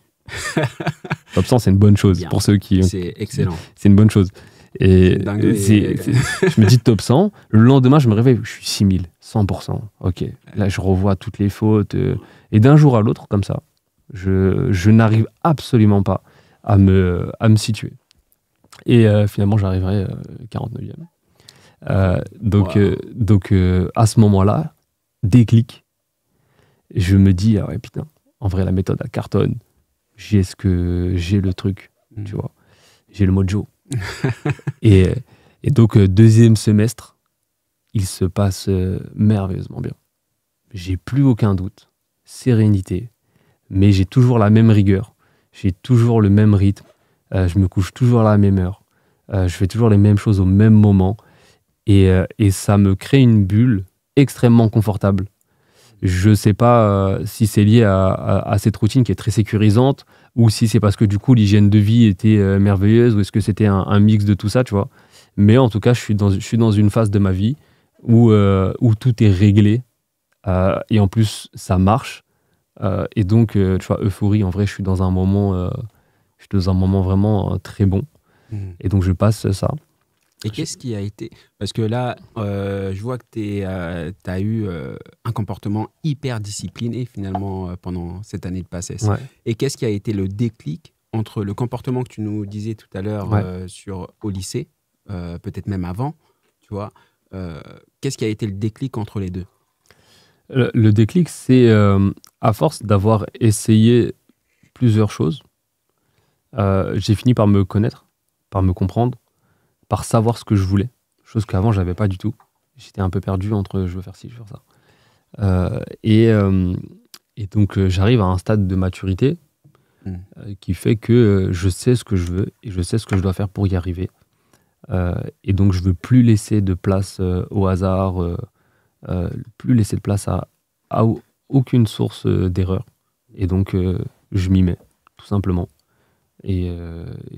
Top 100, c'est une bonne chose. Bien. Pour ceux qui... C'est excellent. C'est une bonne chose. Et je me dis top 100. Le lendemain, je me réveille, je suis 6000, 100%. Ok, là, je revois toutes les fautes. Et d'un jour à l'autre, comme ça, je n'arrive absolument pas à me situer. Et finalement, j'arriverai 49e. Donc, à ce moment-là, déclic, je me dis, ah ouais, putain, en vrai, la méthode, elle cartonne. J'ai le truc, tu vois. J'ai le mojo. et donc, 2e semestre, il se passe merveilleusement bien. J'ai plus aucun doute, sérénité, mais j'ai toujours la même rigueur, j'ai toujours le même rythme, je me couche toujours à la même heure, je fais toujours les mêmes choses au même moment, et ça me crée une bulle extrêmement confortable. Je sais pas si c'est lié à cette routine qui est très sécurisante, ou si c'est parce que du coup l'hygiène de vie était merveilleuse, ou est-ce que c'était un mix de tout ça, tu vois. Mais en tout cas, je suis dans une phase de ma vie où tout est réglé, et en plus ça marche, et donc tu vois, euphorie, en vrai je suis dans un moment vraiment très bon, et donc je passe ça. Et qu'est-ce qui a été... Parce que là, je vois que tu as eu un comportement hyper discipliné finalement pendant cette année de PACES. Ouais. Et qu'est-ce qui a été le déclic entre le comportement que tu nous disais tout à l'heure au lycée, peut-être même avant, tu vois, qu'est-ce qui a été le déclic entre les deux? Le déclic, c'est à force d'avoir essayé plusieurs choses, j'ai fini par me connaître, par me comprendre, par savoir ce que je voulais, chose qu'avant j'avais pas du tout. J'étais un peu perdu entre je veux faire ci, je veux faire ça. Et donc j'arrive à un stade de maturité qui fait que je sais ce que je veux et je sais ce que je dois faire pour y arriver. Et donc je veux plus laisser de place au hasard, plus laisser de place à aucune source d'erreur. Et donc je m'y mets, tout simplement. Et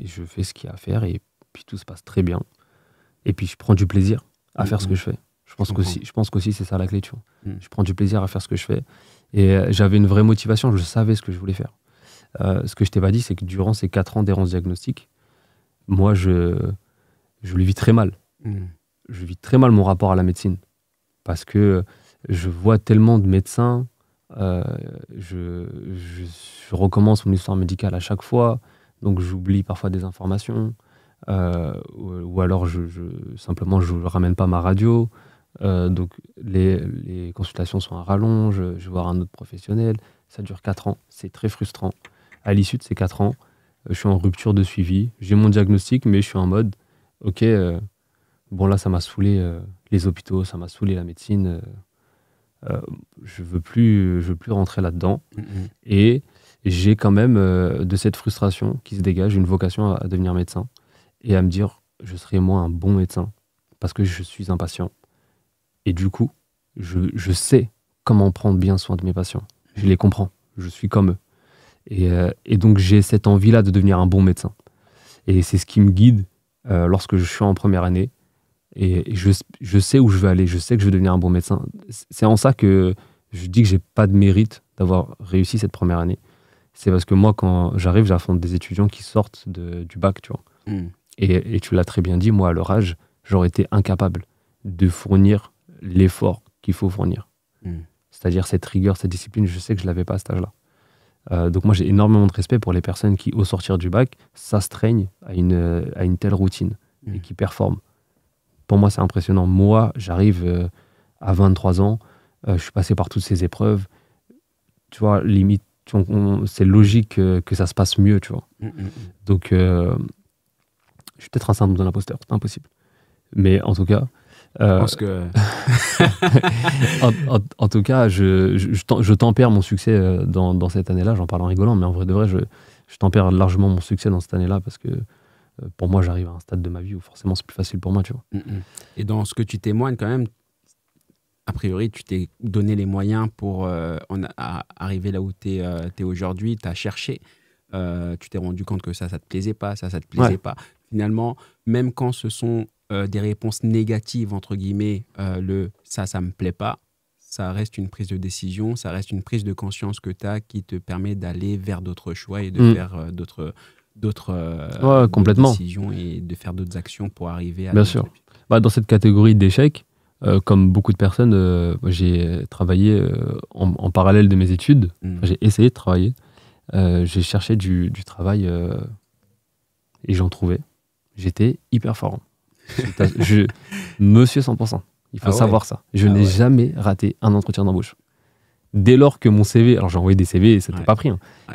je fais ce qu'il y a à faire, et puis tout se passe très bien. Et puis je prends du plaisir à faire ce que je fais. Je pense qu'aussi c'est ça la clé, tu vois. Je prends du plaisir à faire ce que je fais. Et j'avais une vraie motivation, je savais ce que je voulais faire. Ce que je t'ai pas dit, c'est que durant ces 4 ans d'errance diagnostique, moi je le vis très mal. Je vis très mal mon rapport à la médecine. Parce que je vois tellement de médecins, je recommence mon histoire médicale à chaque fois, donc j'oublie parfois des informations, ou alors simplement je ne ramène pas ma radio, donc les consultations sont à rallonge, je vais voir un autre professionnel, ça dure 4 ans, c'est très frustrant. À l'issue de ces 4 ans, je suis en rupture de suivi, j'ai mon diagnostic, mais je suis en mode, ok, bon là ça m'a saoulé les hôpitaux, ça m'a saoulé la médecine, je veux plus rentrer là-dedans. Et j'ai quand même de cette frustration qui se dégage une vocation à devenir médecin et à me dire je serai moi un bon médecin parce que je suis un patient, et du coup je sais comment prendre bien soin de mes patients, je les comprends, je suis comme eux, et donc j'ai cette envie-là de devenir un bon médecin, et c'est ce qui me guide lorsque je suis en première année. Et je sais où je veux aller, je sais que je veux devenir un bon médecin. C'est en ça que je dis que j'ai pas de mérite d'avoir réussi cette première année. C'est parce que moi, quand j'arrive, j'affronte des étudiants qui sortent du bac, tu vois. Et tu l'as très bien dit, moi, à leur âge, j'aurais été incapable de fournir l'effort qu'il faut fournir. C'est-à-dire cette rigueur, cette discipline, je sais que je l'avais pas à cet âge-là. Donc moi, j'ai énormément de respect pour les personnes qui, au sortir du bac, s'astreignent à une telle routine et qui performent. Pour moi, c'est impressionnant. Moi, j'arrive à 23 ans, je suis passé par toutes ces épreuves. Tu vois, limite, c'est logique que ça se passe mieux, tu vois. Donc, je suis peut-être un syndrome de l'imposteur, c'est impossible. Mais en tout cas... Je pense que... en tout cas, je tempère mon succès dans cette année-là. J'en parle en rigolant, mais en vrai de vrai, je tempère largement mon succès dans cette année-là parce que pour moi, j'arrive à un stade de ma vie où forcément c'est plus facile pour moi, tu vois. Et dans ce que tu témoignes quand même, a priori, tu t'es donné les moyens pour arriver là où tu es aujourd'hui, tu as cherché, tu t'es rendu compte que ça te plaisait pas, ça te plaisait pas. Finalement, même quand ce sont des réponses négatives, entre guillemets, ça me plaît pas, ça reste une prise de décision, ça reste une prise de conscience que tu as qui te permet d'aller vers d'autres choix et de faire d'autres décisions et de faire d'autres actions pour arriver à... Bien sûr. Dans cette catégorie d'échecs, comme beaucoup de personnes, j'ai travaillé en parallèle de mes études. J'ai essayé de travailler. J'ai cherché du travail et j'en trouvais. J'étais hyper fort. Monsieur 100%. Il faut savoir ça. Je n'ai jamais raté un entretien d'embauche. Dès lors que mon CV, alors j'ai envoyé des CV et ça n'était pas pris,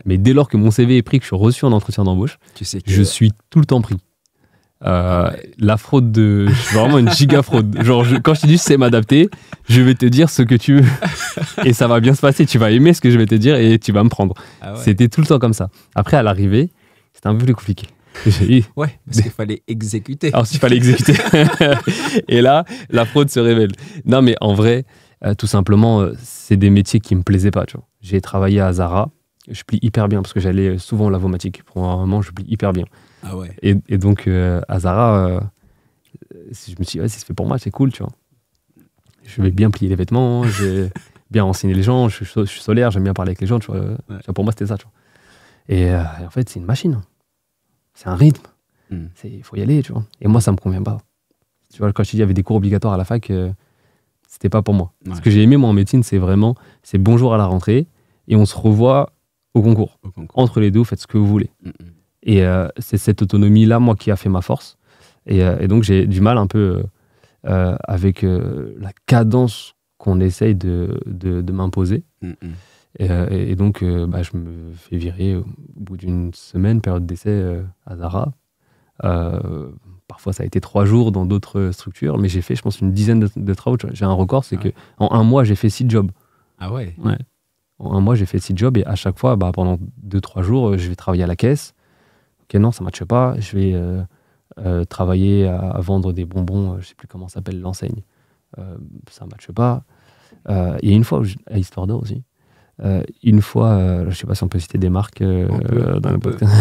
mais dès lors que mon CV est pris, que je suis reçu en entretien d'embauche, je suis tout le temps pris. La fraude je suis vraiment une giga fraude. Genre, quand je te dis je sais m'adapter, je vais te dire ce que tu veux. Et ça va bien se passer. Tu vas aimer ce que je vais te dire et tu vas me prendre. Ah ouais. C'était tout le temps comme ça. Après, à l'arrivée, c'était un peu plus compliqué. Ouais, parce qu'il fallait exécuter. Alors, s'il fallait exécuter. Et là, la fraude se révèle. Non, mais en vrai, tout simplement, c'est des métiers qui me plaisaient pas. Tu vois. J'ai travaillé à Zara. Je plie hyper bien parce que j'allais souvent au lavomatique. Pour un moment, je plie hyper bien. Ah ouais. Et donc, à Zara, je me suis dit, ouais, si c'est fait pour moi, c'est cool, tu vois. Je vais bien plier les vêtements, je vais bien renseigner les gens, je suis solaire, j'aime bien parler avec les gens, tu vois. Ouais. Tu vois, pour moi, c'était ça, tu vois. Et en fait, c'est une machine. C'est un rythme. Il faut y aller, tu vois. Et moi, ça me convient pas. Tu vois, quand je te dis, il y avait des cours obligatoires à la fac, c'était pas pour moi. Ouais. Ce que j'ai aimé, moi, en médecine, c'est vraiment, c'est bonjour à la rentrée, et on se revoit au concours. Entre les deux, vous faites ce que vous voulez. Et c'est cette autonomie-là, moi, qui a fait ma force. Et donc, j'ai du mal un peu avec la cadence qu'on essaye de m'imposer. Et donc, je me fais virer au bout d'une semaine, période d'essai à Zara. Parfois, ça a été 3 jours dans d'autres structures, mais j'ai fait, je pense, une dizaine de travaux. J'ai un record, c'est qu'en un mois, j'ai fait 6 jobs. Ah ouais. En un mois, j'ai fait 6 jobs et à chaque fois, pendant 2-3 jours, je vais travailler à la caisse. Ok, non, ça ne matche pas. Je vais travailler à vendre des bonbons, je ne sais plus comment s'appelle l'enseigne. Ça ne matche pas. Il y a une fois, à Histoire d'Or aussi, une fois, je ne sais pas si on peut citer des marques dans le podcast.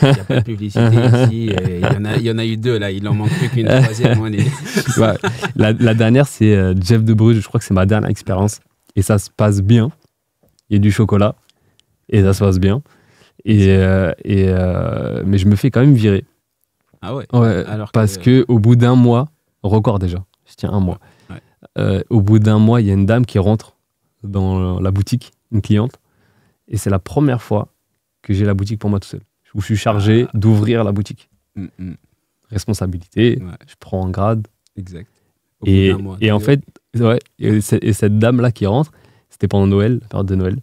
Il n'y a pas de publicité ici. Il y en a eu 2 là, il en manque plus qu'une troisième. Ouais, la dernière, c'est Jeff de Bruges. Je crois que c'est ma dernière expérience. Et ça se passe bien. Il y a du chocolat. Et ça se passe bien. Mais je me fais quand même virer. Ah ouais, alors parce qu'au bout d'un mois, record déjà, je tiens un mois. Ouais. Au bout d'un mois, il y a une dame qui rentre dans la boutique, une cliente. Et c'est la première fois que j'ai la boutique pour moi tout seul. Où je suis chargé d'ouvrir la boutique. Responsabilité, je prends en grade. Exact. Et en fait, et cette dame-là qui rentre, c'était pendant Noël, la période de Noël.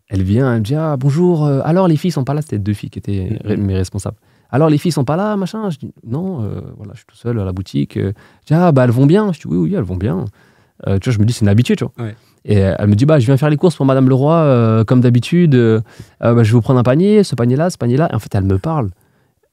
Elle vient, elle me dit « Ah, bonjour, alors les filles sont pas là ?» C'était 2 filles qui étaient mes responsables. « Alors les filles sont pas là, machin ?» Je dis « Non, voilà, je suis tout seul à la boutique. » Je dis « Ah, elles vont bien ?» Je dis « Oui, elles vont bien. » Tu vois, je me dis « C'est une habitude, tu vois. Ouais. » Et elle me dit « Je viens faire les courses pour Madame Leroy, comme d'habitude. Je vais vous prendre un panier, ce panier-là. » Et en fait, elle me parle.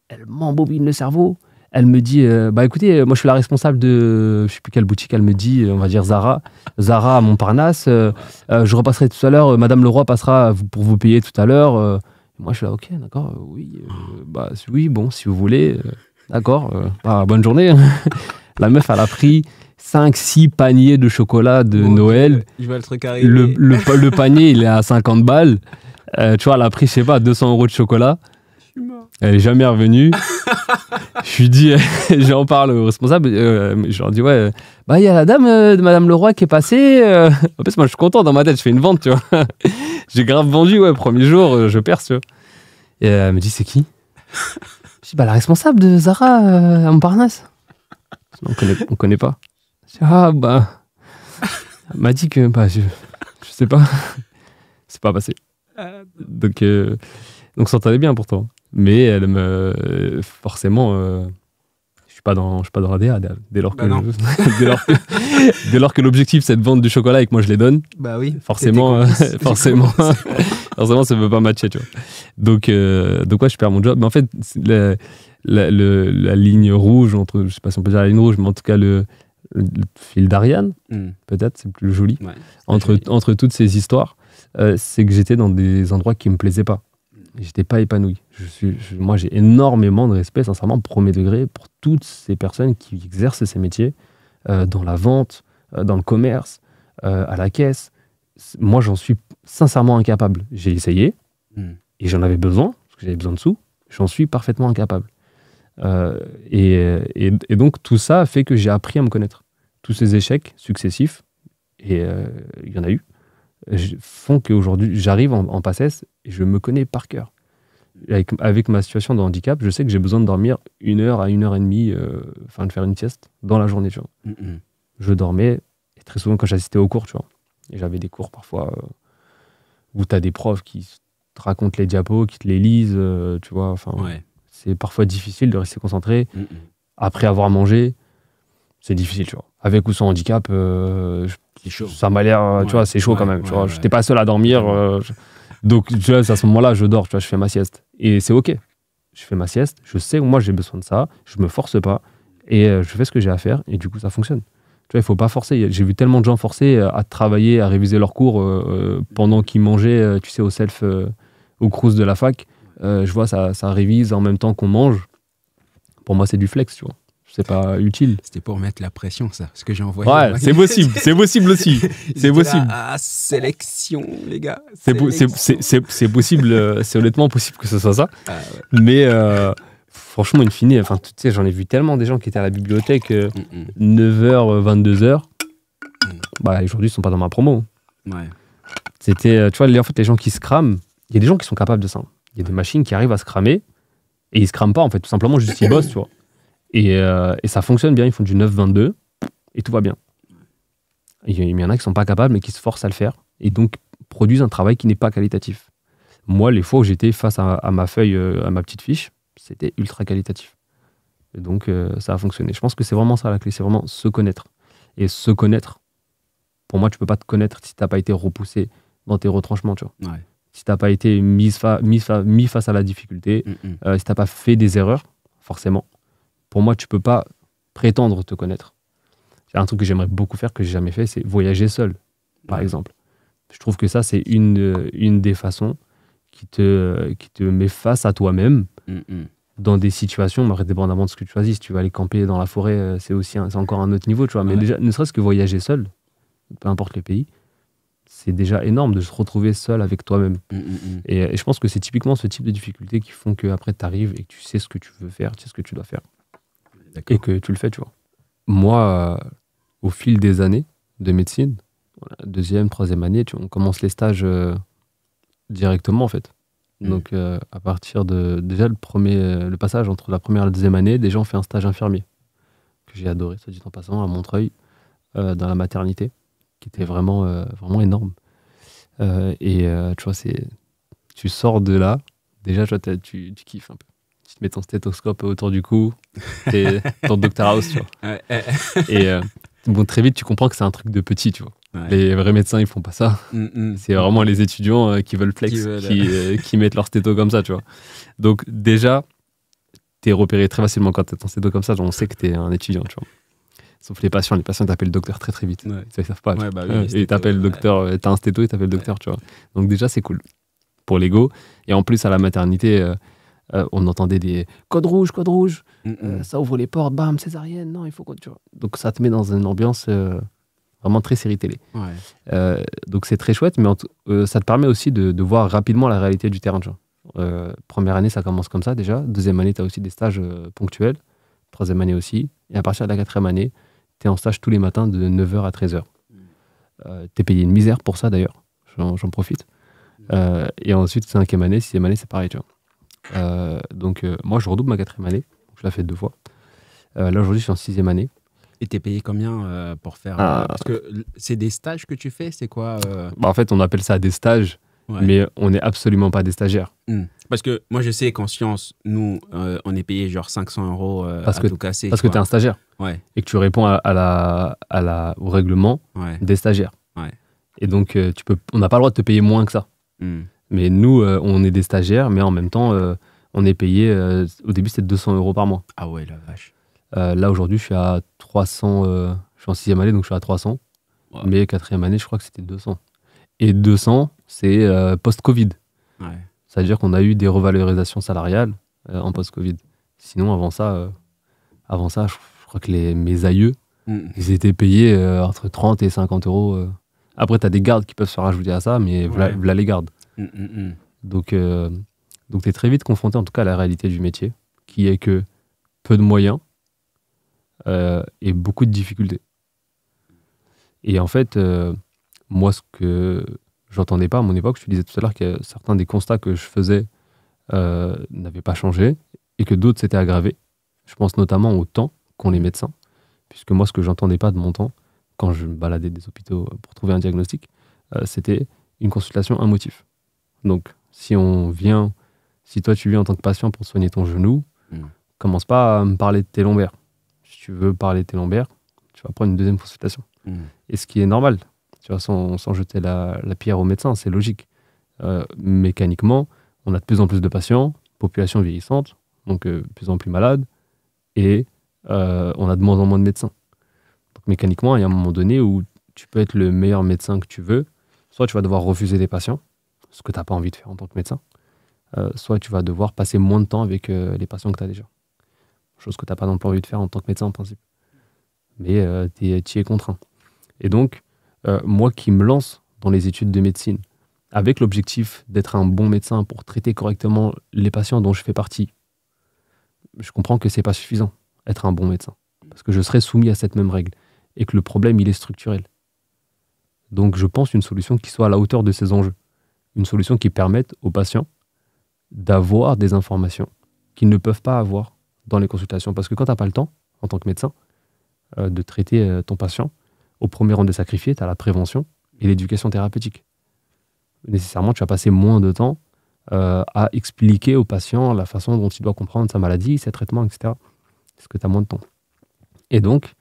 Elle m'embobine le cerveau. Elle me dit écoutez, moi je suis la responsable de je sais plus quelle boutique. Elle me dit, on va dire Zara à Montparnasse. Je repasserai tout à l'heure. Madame Leroy passera pour vous payer tout à l'heure. Moi je suis là, ok, d'accord, oui, oui, bon, si vous voulez, d'accord. Bonne journée. La meuf, elle a pris 5-6 paniers de chocolat de Noël. Je vois le truc arriver. Le panier, il est à 50 balles. Tu vois, elle a pris, je sais pas, 200 € de chocolat. Elle est jamais revenue. Je lui dis, j'en parle au responsable, je leur dis, ouais, il y a la dame de Madame Leroy qui est passée. En plus, moi, je suis content dans ma tête, je fais une vente, tu vois. J'ai grave vendu, premier jour, je perce, tu vois. Et elle me dit, c'est qui? Je dis, la responsable de Zara à Montparnasse. On connaît pas. Je dis, elle m'a dit que, je sais pas. C'est pas passé. Donc, on s'entendait bien pourtant. Mais elle me forcément je suis pas dans la DA dès lors que l'objectif c'est de vendre du chocolat et que moi je les donne. Bah oui. Forcément ça peut pas matcher, tu vois. Donc ouais, je perds mon job. Mais en fait la ligne rouge entre, je sais pas si on peut dire la ligne rouge, mais en tout cas le fil d'Ariane, peut-être c'est plus joli. Ouais, entre toutes ces histoires, c'est que j'étais dans des endroits qui me plaisaient pas. J'étais pas épanoui. Moi, j'ai énormément de respect, sincèrement, premier degré, pour toutes ces personnes qui exercent ces métiers, dans la vente, dans le commerce, à la caisse. Moi, j'en suis sincèrement incapable. J'ai essayé, et j'en avais besoin, parce que j'avais besoin de sous. J'en suis parfaitement incapable. Et donc, tout ça fait que j'ai appris à me connaître. Tous ces échecs successifs, et il y en a eu, font qu'aujourd'hui, j'arrive en PACES et je me connais par cœur. Avec ma situation de handicap, je sais que j'ai besoin de dormir 1 heure à 1h30, de faire une sieste dans la journée, tu vois. Je dormais, et très souvent quand j'assistais aux cours, tu vois, et j'avais des cours parfois où tu as des profs qui te racontent les diapos, qui te les lisent, tu vois, c'est parfois difficile de rester concentré. après avoir mangé, c'est difficile, tu vois. Avec ou sans handicap, C'est chaud. ça m'a l'air, tu vois, c'est chaud quand même. Tu vois. J'étais pas seul à dormir. Donc, tu vois, à ce moment-là, je dors, tu vois, je fais ma sieste. Et c'est OK. Je fais ma sieste, je sais que moi, j'ai besoin de ça, je me force pas, et je fais ce que j'ai à faire, et du coup, ça fonctionne. Tu vois, il faut pas forcer. J'ai vu tellement de gens forcer à travailler, à réviser leurs cours pendant qu'ils mangeaient, tu sais, au self, au crous de la fac. Je vois, ça révise en même temps qu'on mange. Pour moi, c'est du flex, tu vois. C'est pas utile. C'était pour mettre la pression, ça. Ce que j'ai envoyé. Ouais, c'est possible. C'est possible aussi. C'est possible. Ah, sélection, les gars. C'est possible. C'est honnêtement possible que ce soit ça. Ah, ouais. Mais franchement, in fine, enfin, tu sais, j'en ai vu tellement des gens qui étaient à la bibliothèque 9h, 22h. Bah, aujourd'hui, ils sont pas dans ma promo. Ouais. C'était, tu vois, en fait, les gens qui se crament, il y a des gens qui sont capables de ça. Il y a des machines qui arrivent à se cramer et ils se crament pas, en fait. Tout simplement, juste ils bossent, tu vois. Et ça fonctionne bien. Ils font du 9-22 et tout va bien. Il y en a qui sont pas capables, mais qui se forcent à le faire et donc produisent un travail qui n'est pas qualitatif. Moi, les fois où j'étais face à ma feuille, à ma petite fiche, c'était ultra qualitatif. Et donc, ça a fonctionné. Je pense que c'est vraiment ça la clé, c'est vraiment se connaître. Et se connaître, pour moi, tu peux pas te connaître si tu n'as pas été repoussé dans tes retranchements, tu vois. Ouais. Si tu n'as pas été mis face à la difficulté, si tu n'as pas fait des erreurs, forcément, pour moi, tu peux pas prétendre te connaître. C'est un truc que j'aimerais beaucoup faire, que j'ai jamais fait, c'est voyager seul, par exemple. Je trouve que ça, c'est une des façons qui te met face à toi-même dans des situations, mais dépendamment de ce que tu choisis. Si tu vas aller camper dans la forêt, c'est encore un autre niveau, tu vois. Mais déjà, ne serait-ce que voyager seul, peu importe le pays, c'est déjà énorme de se retrouver seul avec toi-même. Et je pense que c'est typiquement ce type de difficultés qui font qu'après, tu arrives et que tu sais ce que tu veux faire, tu sais ce que tu dois faire. Et que tu le fais, tu vois. Moi, au fil des années de médecine, deuxième, troisième année, on commence les stages directement, en fait. Donc, à partir de... Déjà, le passage entre la première et la deuxième année, déjà, on fait un stage infirmier, que j'ai adoré, soit dit en passant, à Montreuil, dans la maternité, qui était vraiment, vraiment énorme. Tu vois, tu sors de là, déjà, tu vois, tu kiffes un peu. Tu te mets ton stéthoscope autour du cou, t'es dans Dr House, tu vois. Et bon, très vite, tu comprends que c'est un truc de petit, tu vois. Ouais. Les vrais médecins, ils font pas ça. C'est vraiment les étudiants qui veulent flex, qui mettent leur stéto comme ça, tu vois. Donc déjà, t'es repéré très facilement quand t'as ton stéto comme ça, donc on sait que t'es un étudiant, tu vois. Sauf les patients t'appellent docteur très très vite. Ouais. Ils savent pas. Ouais, bah oui, et ils t'appellent docteur, t'as un stéto, ils t'appellent docteur, tu vois. Donc déjà, c'est cool pour l'ego. Et en plus, à la maternité, on entendait des codes rouges, ça ouvre les portes, bam, césarienne, non, il faut tu vois. Donc ça te met dans une ambiance vraiment très série télé. Ouais. Donc c'est très chouette, mais ça te permet aussi de voir rapidement la réalité du terrain, tu vois. Première année, ça commence comme ça déjà. Deuxième année, tu as aussi des stages ponctuels. Troisième année aussi. Et à partir de la quatrième année, tu es en stage tous les matins de 9h à 13h. Tu es payé une misère pour ça d'ailleurs. J'en profite. Et ensuite, cinquième année, sixième année, c'est pareil, tu vois. Donc moi, je redouble ma quatrième année. Je l'ai fait 2 fois. Là, aujourd'hui, je suis en sixième année. Et t'es payé combien pour faire parce que c'est des stages que tu fais, c'est quoi En fait, on appelle ça des stages, mais on n'est absolument pas des stagiaires. Parce que moi, je sais qu'en sciences, nous, on est payé genre 500 € à tout casser. Parce que tu es un stagiaire. Ouais. Et que tu réponds au règlement des stagiaires. Ouais. Et donc, on n'a pas le droit de te payer moins que ça. Mais nous, on est des stagiaires, mais en même temps, on est payé, au début, c'était 200 € par mois. Ah ouais, la vache. Là, aujourd'hui, je suis à 300. Je suis en sixième année, donc je suis à 300. Ouais. Mais quatrième année, je crois que c'était 200. Et 200, c'est post-Covid. Ouais. C'est-à-dire qu'on a eu des revalorisations salariales en post-Covid. Sinon, avant ça, je crois que mes aïeux, ils étaient payés entre 30 et 50 €. Après, tu as des gardes qui peuvent se rajouter à ça, mais voilà les gardes. Donc, tu es très vite confronté, en tout cas, à la réalité du métier, qui est que peu de moyens et beaucoup de difficultés. Et en fait, moi, ce que j'entendais pas à mon époque, je te disais tout à l'heure que certains des constats que je faisais n'avaient pas changé et que d'autres s'étaient aggravés. Je pense notamment au temps qu'ont les médecins, puisque moi, ce que j'entendais pas de mon temps, quand je me baladais des hôpitaux pour trouver un diagnostic, c'était une consultation, un motif. Donc, si toi tu viens en tant que patient pour soigner ton genou, commence pas à me parler de tes lombaires. tu veux parler tes lombaires, tu vas prendre une deuxième consultation. Et ce qui est normal, tu vois, sans jeter la pierre au médecin, c'est logique. Mécaniquement, on a de plus en plus de patients, population vieillissante, donc de plus en plus malade, et on a de moins en moins de médecins. Donc mécaniquement, il y a un moment donné où tu peux être le meilleur médecin que tu veux, soit tu vas devoir refuser des patients, ce que tu n'as pas envie de faire en tant que médecin, soit tu vas devoir passer moins de temps avec les patients que tu as déjà. Chose que tu n'as pas non plus envie de faire en tant que médecin en principe. Mais tu y es contraint. Et donc, moi qui me lance dans les études de médecine, avec l'objectif d'être un bon médecin pour traiter correctement les patients dont je fais partie, je comprends que ce n'est pas suffisant, être un bon médecin. Parce que je serai soumis à cette même règle. Et que le problème, il est structurel. Donc, je pense une solution qui soit à la hauteur de ces enjeux. Une solution qui permette aux patients d'avoir des informations qu'ils ne peuvent pas avoir dans les consultations. Parce que quand tu n'as pas le temps, en tant que médecin, de traiter ton patient, au premier rang de sacrifier, tu as la prévention et l'éducation thérapeutique. Nécessairement, tu vas passer moins de temps à expliquer au patient la façon dont il doit comprendre sa maladie, ses traitements, etc. Parce que tu as moins de temps. Et donc,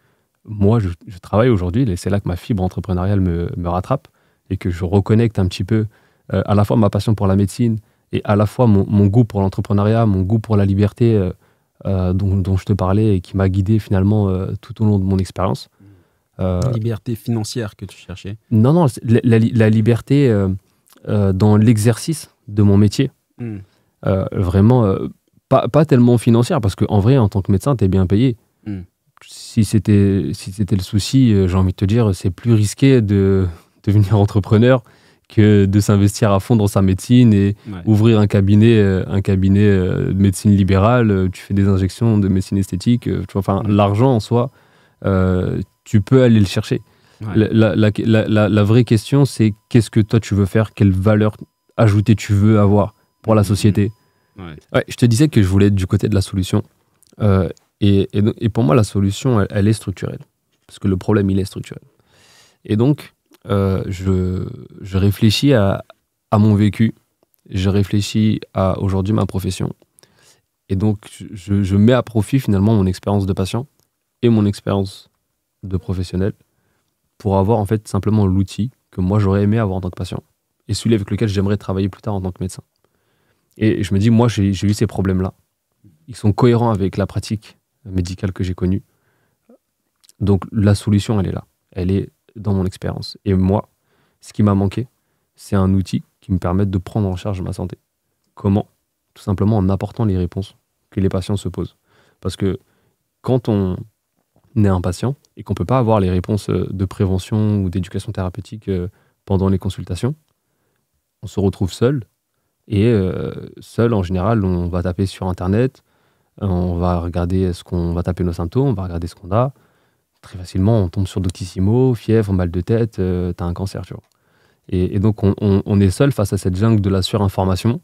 moi, je travaille aujourd'hui, et c'est là que ma fibre entrepreneuriale me rattrape, et que je reconnecte un petit peu à la fois ma passion pour la médecine, et à la fois mon goût pour l'entrepreneuriat, mon goût pour la liberté dont je te parlais, et qui m'a guidé finalement tout au long de mon expérience. Liberté financière que tu cherchais? Non, la liberté dans l'exercice de mon métier. Vraiment, pas tellement financière, parce qu'en vrai, en tant que médecin, tu es bien payé. Si c'était le souci, j'ai envie de te dire, c'est plus risqué de devenir entrepreneur que de s'investir à fond dans sa médecine et ouvrir un cabinet de médecine libérale. Tu fais des injections de médecine esthétique. Tu vois, enfin, l'argent en soi, tu peux aller le chercher. La vraie question, c'est qu'est-ce que toi tu veux faire, quelle valeur ajoutée tu veux avoir pour la société. Je te disais que je voulais être du côté de la solution. Et pour moi, la solution, elle est structurelle. Parce que le problème, il est structurel. Et donc, je réfléchis à mon vécu. Je réfléchis à aujourd'hui ma profession. Et donc, je mets à profit finalement mon expérience de patient et mon expérience de professionnel pour avoir en fait simplement l'outil que moi, j'aurais aimé avoir en tant que patient et celui avec lequel j'aimerais travailler plus tard en tant que médecin. Et je me dis, moi, j'ai eu ces problèmes-là. Ils sont cohérents avec la pratique médicale que j'ai connue. Donc la solution, elle est là. Elle est dans mon expérience. Et moi, ce qui m'a manqué, c'est un outil qui me permette de prendre en charge ma santé. Comment? Tout simplement en apportant les réponses que les patients se posent. Parce que quand on est un patient et qu'on ne peut pas avoir les réponses de prévention ou d'éducation thérapeutique pendant les consultations, on se retrouve seul. Et seul, en général, on va taper sur Internet, on va regarder on va taper nos symptômes, on va regarder ce qu'on a. Très facilement, on tombe sur Doctissimo, fièvre, mal de tête, t'as un cancer, tu vois. Et donc, on est seul face à cette jungle de la surinformation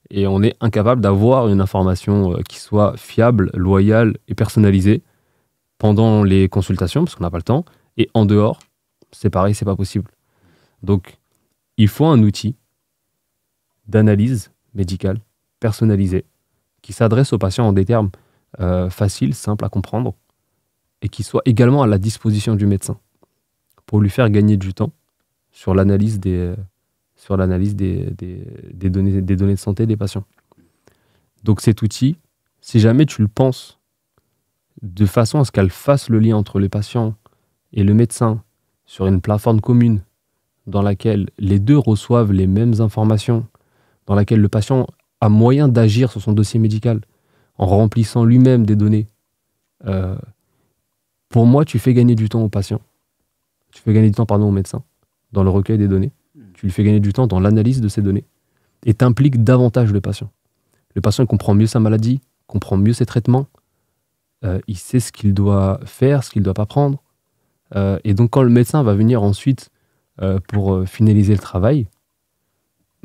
et on est incapable d'avoir une information qui soit fiable, loyale et personnalisée pendant les consultations, parce qu'on n'a pas le temps. Et en dehors, c'est pareil, c'est pas possible. Donc, il faut un outil d'analyse médicale personnalisée qui s'adresse aux patients en des termes faciles, simples à comprendre et qui soit également à la disposition du médecin pour lui faire gagner du temps sur l'analyse des données de santé des patients. Donc cet outil, si jamais tu le penses de façon à ce qu'elle fasse le lien entre les patients et le médecin sur une plateforme commune dans laquelle les deux reçoivent les mêmes informations, dans laquelle le patient a moyen d'agir sur son dossier médical en remplissant lui-même des données, pour moi, tu fais gagner du temps au patient. Tu fais gagner du temps, au médecin, dans le recueil des données. Tu lui fais gagner du temps dans l'analyse de ces données. Et t'impliques davantage le patient. Le patient comprend mieux sa maladie, comprend mieux ses traitements. Il sait ce qu'il doit faire, ce qu'il ne doit pas prendre. Et donc, quand le médecin va venir ensuite pour finaliser le travail,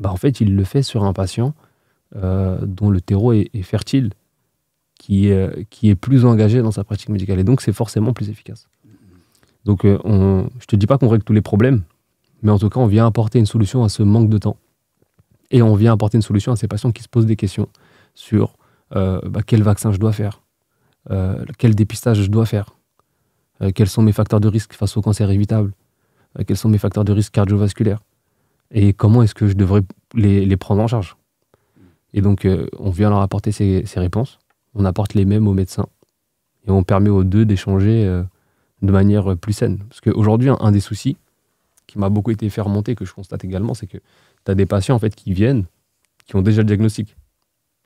en fait, il le fait sur un patient dont le terreau est fertile, qui est plus engagé dans sa pratique médicale. Et donc, c'est forcément plus efficace. Donc, je ne te dis pas qu'on règle tous les problèmes, mais en tout cas, on vient apporter une solution à ce manque de temps. Et on vient apporter une solution à ces patients qui se posent des questions sur quel vaccin je dois faire, quel dépistage je dois faire, quels sont mes facteurs de risque face au cancer évitable, quels sont mes facteurs de risque cardiovasculaires, et comment est-ce que je devrais les prendre en charge. Et donc, on vient leur apporter ces réponses, on apporte les mêmes aux médecins, et on permet aux deux d'échanger de manière plus saine. Parce qu'aujourd'hui, un des soucis qui m'a beaucoup été fait remonter, que je constate également, c'est que tu as des patients en fait, qui viennent, qui ont déjà le diagnostic.